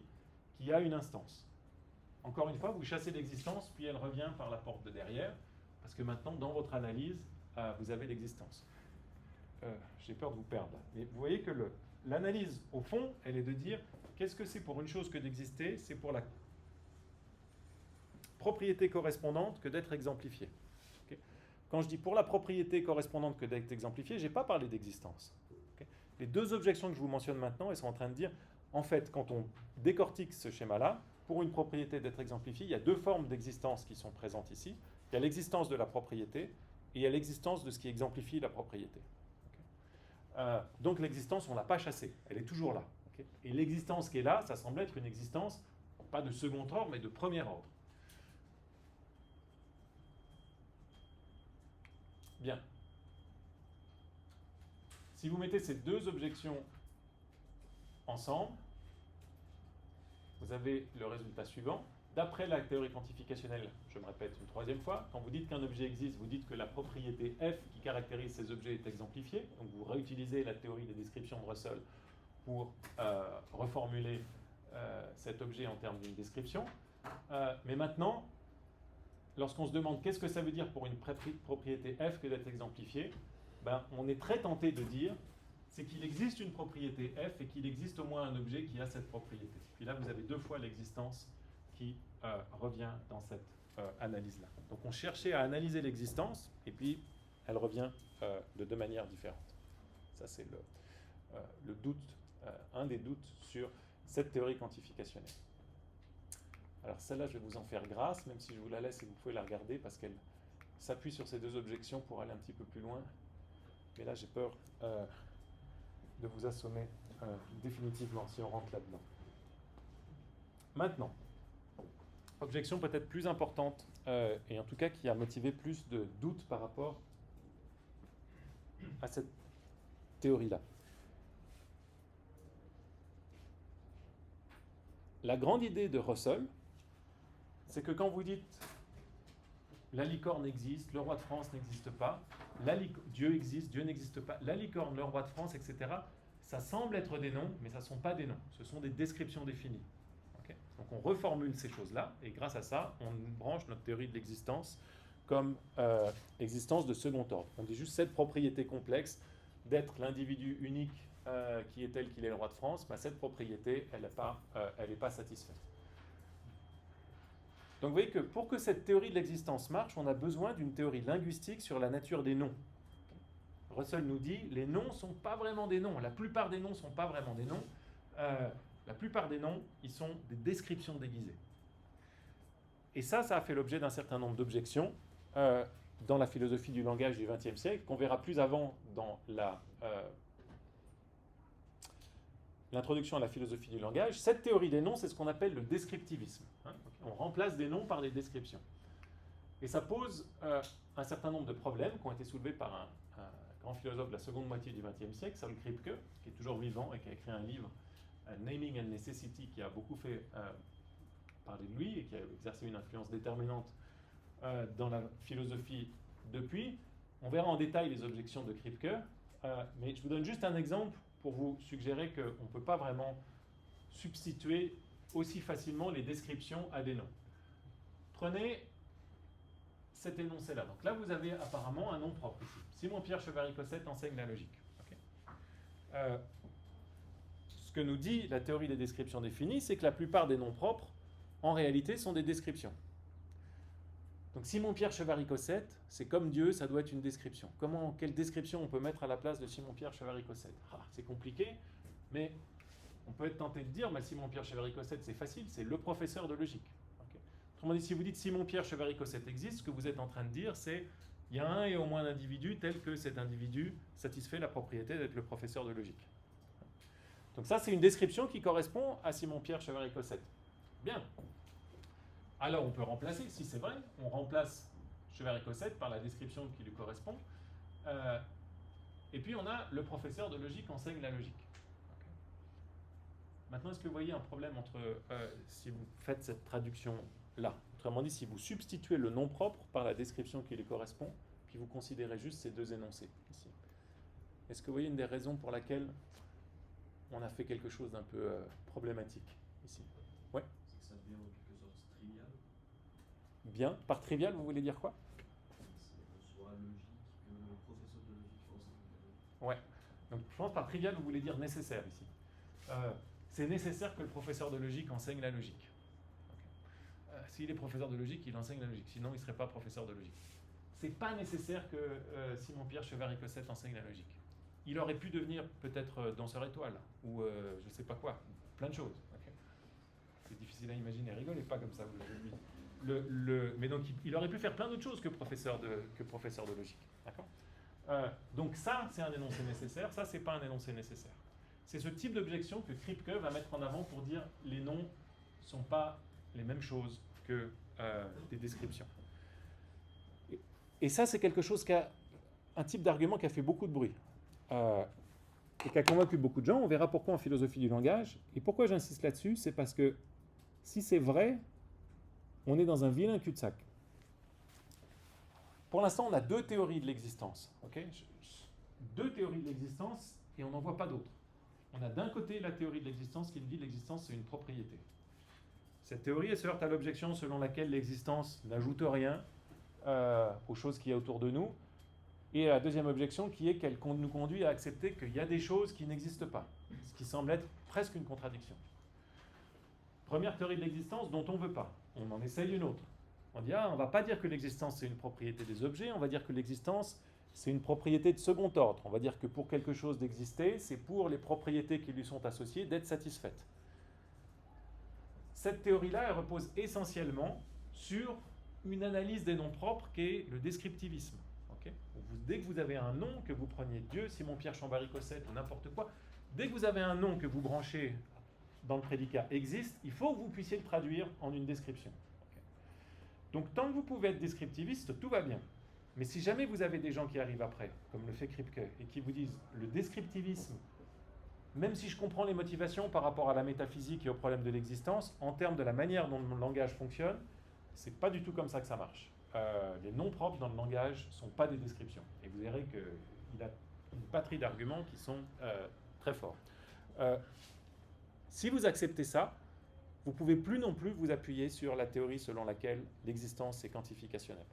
qui a une instance. Encore une fois, vous chassez l'existence, puis elle revient par la porte de derrière, parce que maintenant, dans votre analyse, vous avez l'existence. J'ai peur de vous perdre là. Mais vous voyez que l'analyse, au fond, elle est de dire, qu'est-ce que c'est pour une chose que d'exister ? C'est pour la propriété correspondante que d'être exemplifiée. Okay. Quand je dis pour la propriété correspondante que d'être exemplifiée, je n'ai pas parlé d'existence. Okay. Les deux objections que je vous mentionne maintenant, elles sont en train de dire, en fait, quand on décortique ce schéma-là, pour une propriété d'être exemplifiée, il y a deux formes d'existence qui sont présentes ici. Il y a l'existence de la propriété et il y a l'existence de ce qui exemplifie la propriété. Okay. Donc l'existence, on ne l'a pas chassée, elle est toujours là. Okay. Et l'existence qui est là, ça semble être une existence, pas de second ordre, mais de premier ordre. Bien. Si vous mettez ces deux objections ensemble, vous avez le résultat suivant. D'après la théorie quantificationnelle, je me répète une troisième fois, quand vous dites qu'un objet existe, vous dites que la propriété f qui caractérise ces objets est exemplifiée. Donc vous réutilisez la théorie des descriptions de Russell pour reformuler cet objet en termes d'une description. Mais maintenant, lorsqu'on se demande qu'est-ce que ça veut dire pour une propriété f que d'être exemplifiée, ben, on est très tenté de dire c'est qu'il existe une propriété f et qu'il existe au moins un objet qui a cette propriété. Puis là, vous avez deux fois l'existence qui revient dans cette analyse-là. Donc on cherchait à analyser l'existence et puis elle revient de deux manières différentes. Ça, c'est le doute, un des doutes sur cette théorie quantificationnelle. Alors celle-là, je vais vous en faire grâce, même si je vous la laisse et vous pouvez la regarder parce qu'elle s'appuie sur ces deux objections pour aller un petit peu plus loin. Mais là, j'ai peur de vous assommer définitivement si on rentre là-dedans. Maintenant, objection peut-être plus importante et en tout cas qui a motivé plus de doutes par rapport à cette théorie-là. La grande idée de Russell, c'est que quand vous dites la licorne existe, le roi de France n'existe pas, Dieu existe, Dieu n'existe pas, la licorne, le roi de France, etc., ça semble être des noms, mais ça ne sont pas des noms, ce sont des descriptions définies. Okay. Donc on reformule ces choses-là, et grâce à ça, on branche notre théorie de l'existence comme existence de second ordre. On dit juste cette propriété complexe d'être l'individu unique qui est tel qu'il est le roi de France, bah, cette propriété, elle n'est pas satisfaite. Donc vous voyez que pour que cette théorie de l'existence marche, on a besoin d'une théorie linguistique sur la nature des noms. Russell nous dit, les noms ne sont pas vraiment des noms. La plupart des noms ne sont pas vraiment des noms. La plupart des noms, ils sont des descriptions déguisées. Et ça a fait l'objet d'un certain nombre d'objections dans la philosophie du langage du XXe siècle, qu'on verra plus avant dans l'introduction à la philosophie du langage. Cette théorie des noms, c'est ce qu'on appelle le descriptivisme. On remplace des noms par des descriptions. Et ça pose un certain nombre de problèmes qui ont été soulevés par un grand philosophe de la seconde moitié du XXe siècle, Saul Kripke, qui est toujours vivant et qui a écrit un livre, Naming and Necessity, qui a beaucoup fait parler de lui et qui a exercé une influence déterminante dans la philosophie depuis. On verra en détail les objections de Kripke, mais je vous donne juste un exemple pour vous suggérer qu'on ne peut pas vraiment substituer aussi facilement les descriptions à des noms. Prenez cet énoncé-là. Donc là, vous avez apparemment un nom propre ici. Simon-Pierre Chevary-Cossette enseigne la logique. Okay. Ce que nous dit la théorie des descriptions définies, c'est que la plupart des noms propres, en réalité, sont des descriptions. Donc Simon-Pierre Chevary-Cossette, c'est comme Dieu, ça doit être une description. Quelle description on peut mettre à la place de Simon-Pierre Chevary-Cossette ? C'est compliqué, mais on peut être tenté de dire, mais Simon-Pierre Chevary-Cossette, c'est facile, c'est le professeur de logique. Okay. Autrement dit, si vous dites Simon-Pierre Chevary-Cossette existe, ce que vous êtes en train de dire, c'est il y a un et au moins d'individus tel que cet individu satisfait la propriété d'être le professeur de logique. Donc ça, c'est une description qui correspond à Simon-Pierre Chevary-Cossette. Bien. Alors on peut remplacer, si c'est vrai, on remplace Chevary-Cossette par la description qui lui correspond. Et puis on a le professeur de logique enseigne la logique. Okay. Maintenant, est-ce que vous voyez un problème entre si vous faites cette traduction-là? Autrement dit, si vous substituez le nom propre par la description qui lui correspond, puis vous considérez juste ces deux énoncés ici. Est-ce que vous voyez une des raisons pour laquelle on a fait quelque chose d'un peu problématique ici? Ouais. C'est que ça devient en quelque sorte trivial. Bien. Par trivial, vous voulez dire quoi? C'est soit logique que le professeur de logique enseigne. Ouais. Donc je pense par trivial, vous voulez dire nécessaire ici. C'est nécessaire que le professeur de logique enseigne la logique. Okay. S'il est professeur de logique, il enseigne la logique. Sinon, il ne serait pas professeur de logique. C'est pas nécessaire que Simon-Pierre Chevary-Cossette enseigne la logique. Il aurait pu devenir peut-être danseur étoile ou je ne sais pas quoi. Plein de choses. Okay. C'est difficile à imaginer. Rigolez pas comme ça, vous l'avez dit. Mais donc, il aurait pu faire plein d'autres choses que professeur de logique. D'accord ? Donc ça, c'est un énoncé nécessaire. Ça, c'est pas un énoncé nécessaire. C'est ce type d'objection que Kripke va mettre en avant pour dire les noms ne sont pas les mêmes choses que des descriptions. Et ça, c'est quelque chose un type d'argument qui a fait beaucoup de bruit et qui a convaincu beaucoup de gens. On verra pourquoi en philosophie du langage. Et pourquoi j'insiste là-dessus, c'est parce que si c'est vrai, on est dans un vilain cul-de-sac. Pour l'instant, on a deux théories de l'existence. Okay, deux théories de l'existence et on n'en voit pas d'autres. On a d'un côté la théorie de l'existence qui nous dit que l'existence c'est une propriété. Cette théorie elle se heurte à l'objection selon laquelle l'existence n'ajoute rien aux choses qu'il y a autour de nous. Et la deuxième objection qui est qu'elle nous conduit à accepter qu'il y a des choses qui n'existent pas, ce qui semble être presque une contradiction. Première théorie de l'existence dont on ne veut pas. On en essaye une autre. On dit, on ne va pas dire que l'existence c'est une propriété des objets, on va dire que l'existence c'est une propriété de second ordre. On va dire que pour quelque chose d'exister, c'est pour les propriétés qui lui sont associées d'être satisfaites. Cette théorie-là, elle repose essentiellement sur une analyse des noms propres qui est le descriptivisme. Okay, dès que vous avez un nom, que vous preniez Dieu, Simon-Pierre Chambary-Cossette ou n'importe quoi, dès que vous avez un nom que vous branchez dans le prédicat existe, il faut que vous puissiez le traduire en une description. Okay. Donc tant que vous pouvez être descriptiviste, tout va bien. Mais si jamais vous avez des gens qui arrivent après, comme le fait Kripke, et qui vous disent le descriptivisme, même si je comprends les motivations par rapport à la métaphysique et au problème de l'existence, en termes de la manière dont le langage fonctionne, c'est pas du tout comme ça que ça marche. Les noms propres dans le langage ne sont pas des descriptions. Et vous verrez qu'il a une batterie d'arguments qui sont très forts. Si vous acceptez ça, vous ne pouvez plus non plus vous appuyer sur la théorie selon laquelle l'existence est quantificationnelle.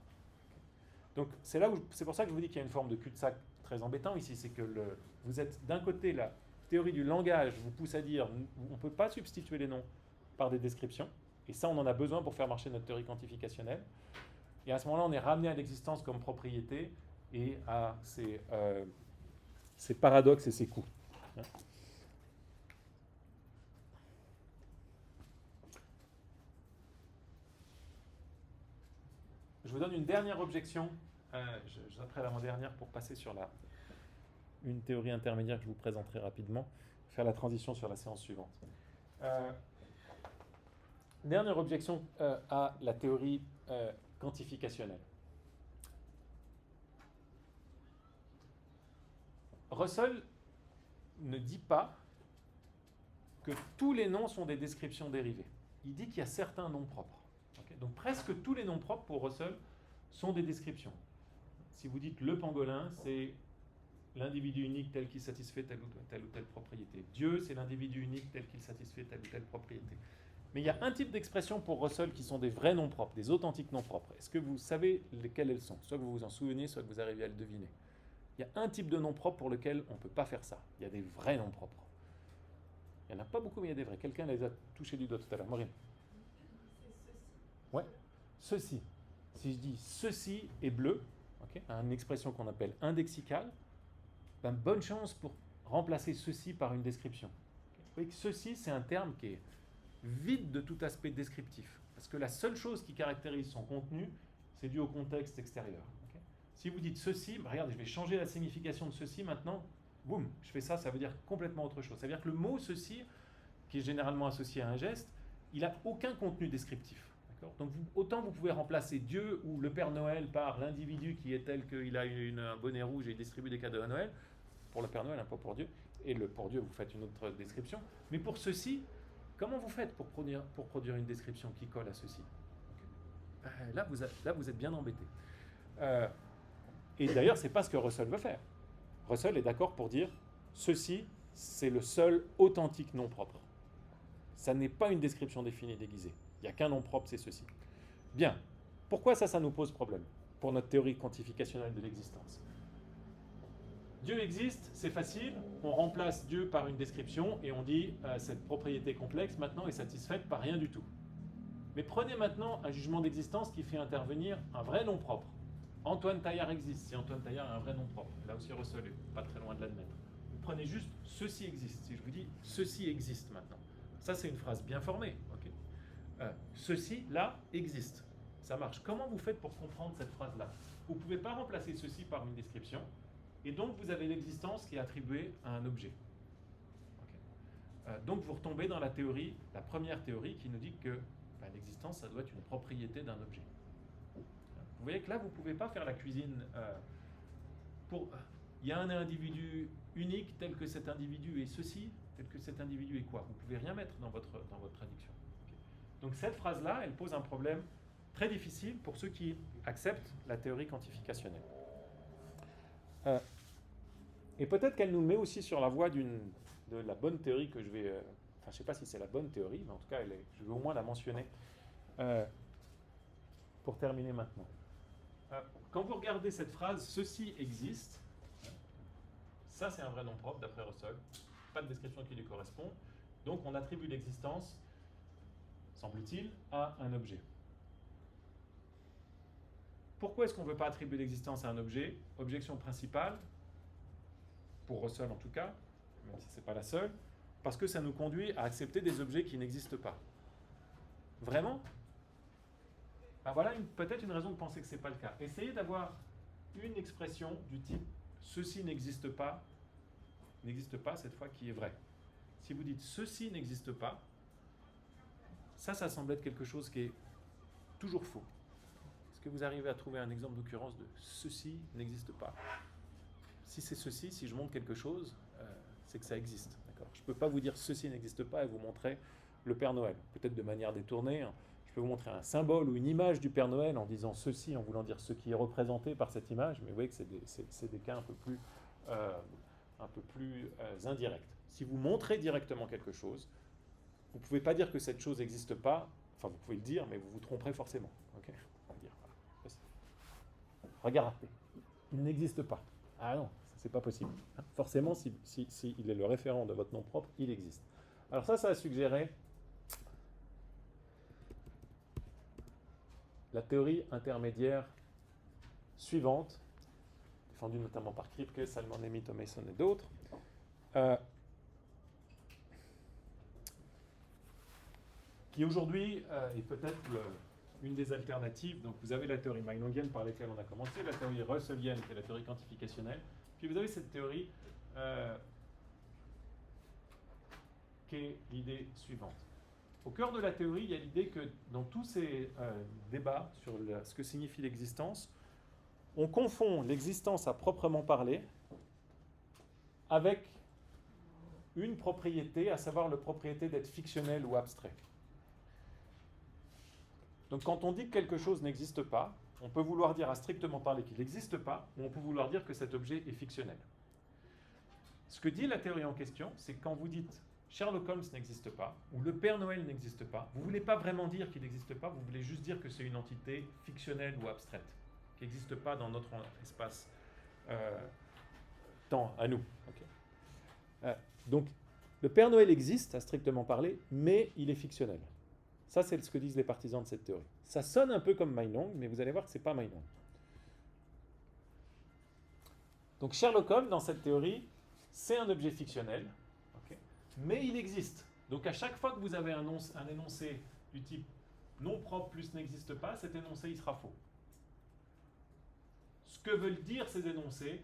Donc c'est pour ça que je vous dis qu'il y a une forme de cul-de-sac très embêtant ici, c'est que vous êtes d'un côté, la théorie du langage vous pousse à dire on ne peut pas substituer les noms par des descriptions, et ça on en a besoin pour faire marcher notre théorie quantificationnelle, et à ce moment-là on est ramené à l'existence comme propriété et à ces paradoxes et ces coûts. Je vous donne une dernière objection, après l'avant-dernière, pour passer sur une théorie intermédiaire que je vous présenterai rapidement, faire la transition sur la séance suivante. Dernière objection à la théorie quantificationnelle. Russell ne dit pas que tous les noms sont des descriptions dérivées. Il dit qu'il y a certains noms propres. Okay, donc presque tous les noms propres pour Russell sont des descriptions. Si vous dites le pangolin, c'est l'individu unique tel qu'il satisfait telle ou telle propriété. Dieu, c'est l'individu unique tel qu'il satisfait telle ou telle propriété. Mais il y a un type d'expressions pour Russell qui sont des vrais noms propres, des authentiques noms propres. Est-ce que vous savez lesquels elles sont? Soit que vous vous en souvenez, soit que vous arrivez à le deviner. Il y a un type de nom propre pour lequel on ne peut pas faire ça. Il y a des vrais noms propres. Il n'y en a pas beaucoup, mais il y a des vrais. Quelqu'un les a touchés du doigt tout à l'heure. Maureen. Ouais. Ceci. Si je dis ceci est bleu, okay, une expression qu'on appelle indexicale, ben bonne chance pour remplacer ceci par une description. Okay. Vous voyez que ceci, c'est un terme qui est vide de tout aspect descriptif. Parce que la seule chose qui caractérise son contenu, c'est dû au contexte extérieur. Okay. Si vous dites ceci, ben regardez, je vais changer la signification de ceci maintenant, boum, je fais ça, ça veut dire complètement autre chose. Ça veut dire que le mot ceci, qui est généralement associé à un geste, il n'a aucun contenu descriptif. Donc autant vous pouvez remplacer Dieu ou le Père Noël par l'individu qui est tel qu'il a un bonnet rouge et il distribue des cadeaux à Noël, pour le Père Noël, pas pour Dieu, et pour Dieu vous faites une autre description, mais pour ceci, comment vous faites pour produire une description qui colle à ceci? Okay. Là vous êtes bien embêté. Et d'ailleurs c'est pas ce que Russell veut faire. Russell est d'accord pour dire ceci c'est le seul authentique nom propre. Ça n'est pas une description définie déguisée. Il n'y a qu'un nom propre, c'est ceci. Bien. Pourquoi ça nous pose problème pour notre théorie quantificationnelle de l'existence? Dieu existe, c'est facile. On remplace Dieu par une description et on dit cette propriété complexe maintenant est satisfaite par rien du tout. Mais prenez maintenant un jugement d'existence qui fait intervenir un vrai nom propre. Antoine Taillard existe, si Antoine Taillard a un vrai nom propre. Là aussi Russell est pas très loin de l'admettre. Vous prenez juste ceci existe. Si je vous dis ceci existe maintenant. Ça c'est une phrase bien formée. Okay. Ceci, là, existe. Ça marche. Comment vous faites pour comprendre cette phrase-là? Vous ne pouvez pas remplacer ceci par une description, et donc vous avez l'existence qui est attribuée à un objet. Okay. Donc vous retombez dans la première théorie qui nous dit que l'existence, ça doit être une propriété d'un objet. Vous voyez que là, vous ne pouvez pas faire la cuisine il y a un individu unique tel que cet individu est ceci, tel que cet individu est quoi. Vous ne pouvez rien mettre dans votre traduction. Donc cette phrase-là, elle pose un problème très difficile pour ceux qui acceptent la théorie quantificationnelle. Et peut-être qu'elle nous met aussi sur la voie de la bonne théorie que je vais... je ne sais pas si c'est la bonne théorie, mais en tout cas, je vais au moins la mentionner pour terminer maintenant. quand vous regardez cette phrase, ceci existe, ça c'est un vrai nom propre d'après Russell, pas de description qui lui correspond, donc on attribue l'existence, semble-t-il, à un objet. Pourquoi est-ce qu'on ne veut pas attribuer l'existence à un objet? Objection principale, pour Russell en tout cas, même si ce n'est pas la seule, parce que ça nous conduit à accepter des objets qui n'existent pas. Vraiment? Ben voilà peut-être une raison de penser que ce n'est pas le cas. Essayez d'avoir une expression du type « ceci n'existe pas », cette fois qui est vrai. Si vous dites « ceci n'existe pas », ça semble être quelque chose qui est toujours faux. Est-ce que vous arrivez à trouver un exemple d'occurrence de « ceci n'existe pas » ? Si c'est ceci, si je montre quelque chose, c'est que ça existe. D'accord ? Je ne peux pas vous dire « ceci n'existe pas » et vous montrer le Père Noël. Peut-être de manière détournée, hein. Je peux vous montrer un symbole ou une image du Père Noël en disant ceci, en voulant dire ce qui est représenté par cette image, mais vous voyez que c'est des cas un peu plus indirects. Si vous montrez directement quelque chose, vous ne pouvez pas dire que cette chose n'existe pas, enfin vous pouvez le dire, mais vous vous tromperez forcément. Okay ? On va dire, voilà. Regardez, il n'existe pas. Ah non, c'est pas possible. Forcément, si il est le référent de votre nom propre, il existe. Alors ça a suggéré la théorie intermédiaire suivante, défendue notamment par Kripke, Salman Amy, Thomason et d'autres, qui aujourd'hui est peut-être une des alternatives. Donc vous avez la théorie Meinongienne par laquelle on a commencé, la théorie russellienne qui est la théorie quantificationnelle, puis vous avez cette théorie qui est l'idée suivante. Au cœur de la théorie, il y a l'idée que dans tous ces débats sur ce que signifie l'existence, on confond l'existence à proprement parler avec une propriété, à savoir la propriété d'être fictionnel ou abstrait. Donc quand on dit que quelque chose n'existe pas, on peut vouloir dire à strictement parler qu'il n'existe pas, ou on peut vouloir dire que cet objet est fictionnel. Ce que dit la théorie en question, c'est que quand vous dites Sherlock Holmes n'existe pas, ou le Père Noël n'existe pas, vous ne voulez pas vraiment dire qu'il n'existe pas, vous voulez juste dire que c'est une entité fictionnelle ou abstraite, qui n'existe pas dans notre espace temps à nous. Okay. Donc, le Père Noël existe, à strictement parler, mais il est fictionnel. Ça, c'est ce que disent les partisans de cette théorie. Ça sonne un peu comme Meinong, mais vous allez voir que ce n'est pas Meinong. Donc, Sherlock Holmes, dans cette théorie, c'est un objet fictionnel, mais il existe. Donc à chaque fois que vous avez un énoncé du type nom propre plus n'existe pas, cet énoncé il sera faux. Ce que veulent dire ces énoncés,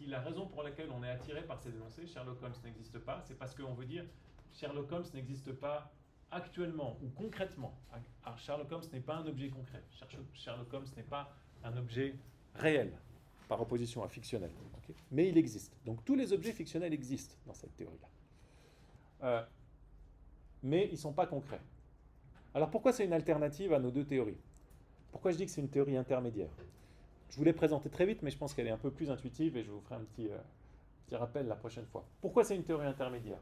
la raison pour laquelle on est attiré par ces énoncés, Sherlock Holmes n'existe pas, c'est parce qu'on veut dire Sherlock Holmes n'existe pas actuellement ou concrètement. Alors Sherlock Holmes n'est pas un objet concret. Sherlock Holmes n'est pas un objet réel, par opposition à fictionnel. Okay ? Mais il existe. Donc tous les objets fictionnels existent dans cette théorie-là. Mais ils ne sont pas concrets. Alors pourquoi c'est une alternative à nos deux théories? Pourquoi je dis que c'est une théorie intermédiaire? Je vous l'ai présentée très vite, mais je pense qu'elle est un peu plus intuitive et je vous ferai un petit rappel la prochaine fois. Pourquoi c'est une théorie intermédiaire?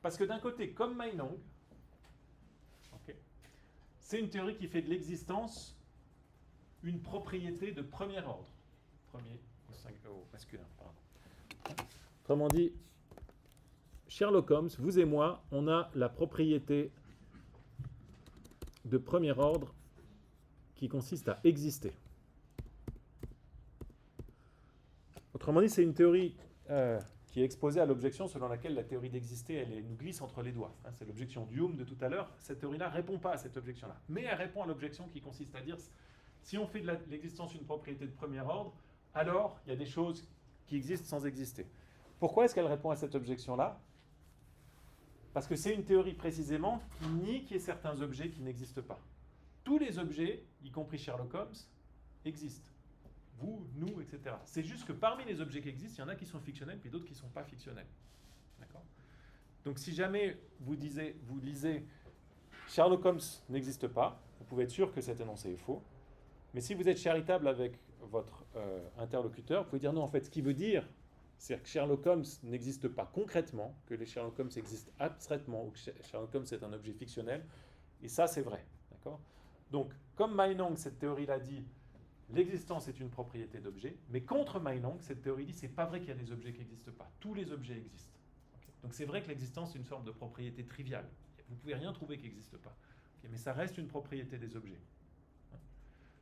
Parce que d'un côté, comme Meinong, c'est une théorie qui fait de l'existence une propriété de premier ordre. Premier au masculin, pardon. Autrement dit, Sherlock Holmes, vous et moi, on a la propriété de premier ordre qui consiste à exister. Autrement dit, c'est une théorie qui est exposée à l'objection selon laquelle la théorie d'exister, elle nous glisse entre les doigts. C'est l'objection du Hume de tout à l'heure. Cette théorie-là ne répond pas à cette objection-là. Mais elle répond à l'objection qui consiste à dire, si on fait de l'existence une propriété de premier ordre, alors il y a des choses qui existent sans exister. Pourquoi est-ce qu'elle répond à cette objection-là? Parce que c'est une théorie précisément qui nie qu'il y ait certains objets qui n'existent pas. Tous les objets, y compris Sherlock Holmes, existent. Vous, nous, etc. C'est juste que parmi les objets qui existent, il y en a qui sont fictionnels, puis d'autres qui ne sont pas fictionnels. D'accord ? Donc si jamais vous lisez Sherlock Holmes n'existe pas, vous pouvez être sûr que cet énoncé est faux. Mais si vous êtes charitable avec votre interlocuteur, vous pouvez dire non, en fait, ce qu'il veut dire, c'est que Sherlock Holmes n'existe pas concrètement, que les Sherlock Holmes existent abstraitement, ou que Sherlock Holmes est un objet fictionnel, et ça c'est vrai. D'accord ? Donc, comme Meinong, cette théorie-là dit, l'existence est une propriété d'objet, mais contre Meinong, cette théorie dit c'est pas vrai qu'il y a des objets qui n'existent pas. Tous les objets existent. Okay. Donc c'est vrai que l'existence est une forme de propriété triviale. Vous ne pouvez rien trouver qui n'existe pas. Okay, mais ça reste une propriété des objets.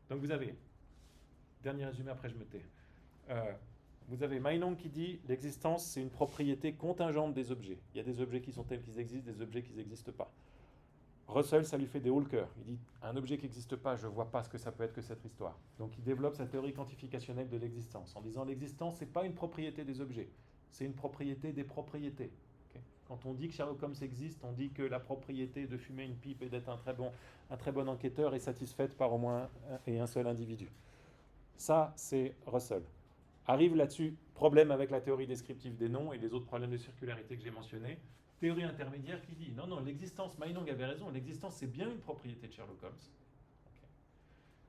Donc vous avez, dernier résumé, après je me tais. Vous avez Meinong qui dit l'existence c'est une propriété contingente des objets. Il y a des objets qui sont tels qu'ils existent, des objets qui n'existent pas. Russell, ça lui fait des hauts le cœur. Il dit un objet qui n'existe pas, je ne vois pas ce que ça peut être que cette histoire. Donc il développe sa théorie quantificationnelle de l'existence en disant l'existence c'est pas une propriété des objets, c'est une propriété des propriétés. Okay. Quand on dit que Sherlock Holmes existe, on dit que la propriété de fumer une pipe et d'être un très bon enquêteur est satisfaite par au moins un seul individu. Ça c'est Russell. Arrive là-dessus, problème avec la théorie descriptive des noms et les autres problèmes de circularité que j'ai mentionnés. Théorie intermédiaire qui dit non, l'existence, Meinong avait raison, l'existence c'est bien une propriété de Sherlock Holmes. Okay.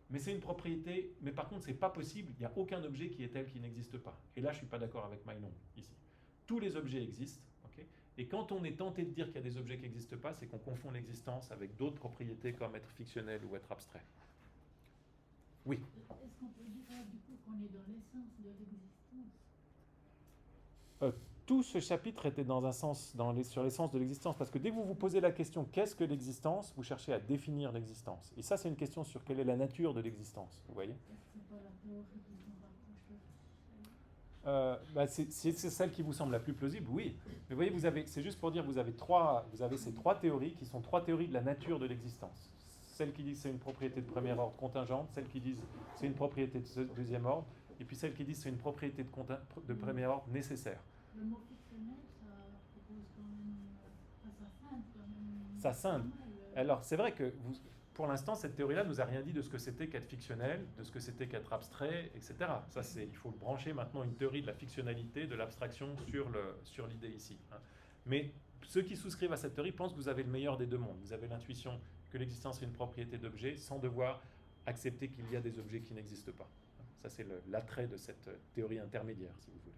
Mais c'est une propriété, mais par contre c'est pas possible, il n'y a aucun objet qui est tel qui n'existe pas. Et là je suis pas d'accord avec Meinong ici. Tous les objets existent, okay. Et quand on est tenté de dire qu'il y a des objets qui n'existent pas, c'est qu'on confond l'existence avec d'autres propriétés comme être fictionnel ou être abstrait. Oui. Est-ce qu'on peut dire du coup qu'on est dans l'essence de l'existence? Tout ce chapitre était dans un sens, sur l'essence de l'existence, parce que dès que vous vous posez la question qu'est-ce que l'existence, vous cherchez à définir l'existence. Et ça, c'est une question sur quelle est la nature de l'existence, vous voyez. C'est pas la théorie qui nous rapproche. C'est celle qui vous semble la plus plausible, oui. Mais vous voyez, c'est juste pour dire, vous avez ces trois théories qui sont trois théories de la nature de l'existence. Celles qui disent c'est une propriété de premier ordre contingente, celles qui disent c'est une propriété de deuxième ordre, et puis celles qui disent c'est une propriété de premier ordre nécessaire. Le mot fictionnel, ça propose quand même, ça scinde quand même. Ça scinde. Alors c'est vrai que pour l'instant cette théorie-là nous a rien dit de ce que c'était qu'être fictionnel, de ce que c'était qu'être abstrait, etc. Ça il faut le brancher maintenant une théorie de la fictionnalité, de l'abstraction sur l'idée ici. Hein. Mais ceux qui souscrivent à cette théorie pensent que vous avez le meilleur des deux mondes. Vous avez l'intuition que l'existence est une propriété d'objet sans devoir accepter qu'il y a des objets qui n'existent pas. Ça c'est l'attrait de cette théorie intermédiaire, si vous voulez.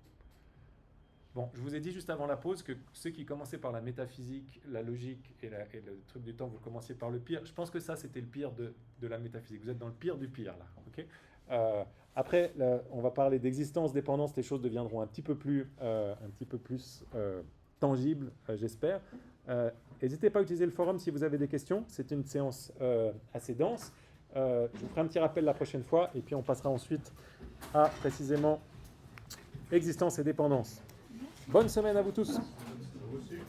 Bon, je vous ai dit juste avant la pause que ceux qui commençaient par la métaphysique, la logique et le truc du temps, vous commenciez par le pire. Je pense que ça, c'était le pire de la métaphysique. Vous êtes dans le pire du pire, là. Okay. Après, là, on va parler d'existence, dépendance. Les choses deviendront un petit peu plus tangibles, j'espère. N'hésitez pas à utiliser le forum si vous avez des questions. C'est une séance assez dense. Je vous ferai un petit rappel la prochaine fois. Et puis, on passera ensuite à, précisément, existence et dépendance. Bonne semaine à vous tous. Vous aussi.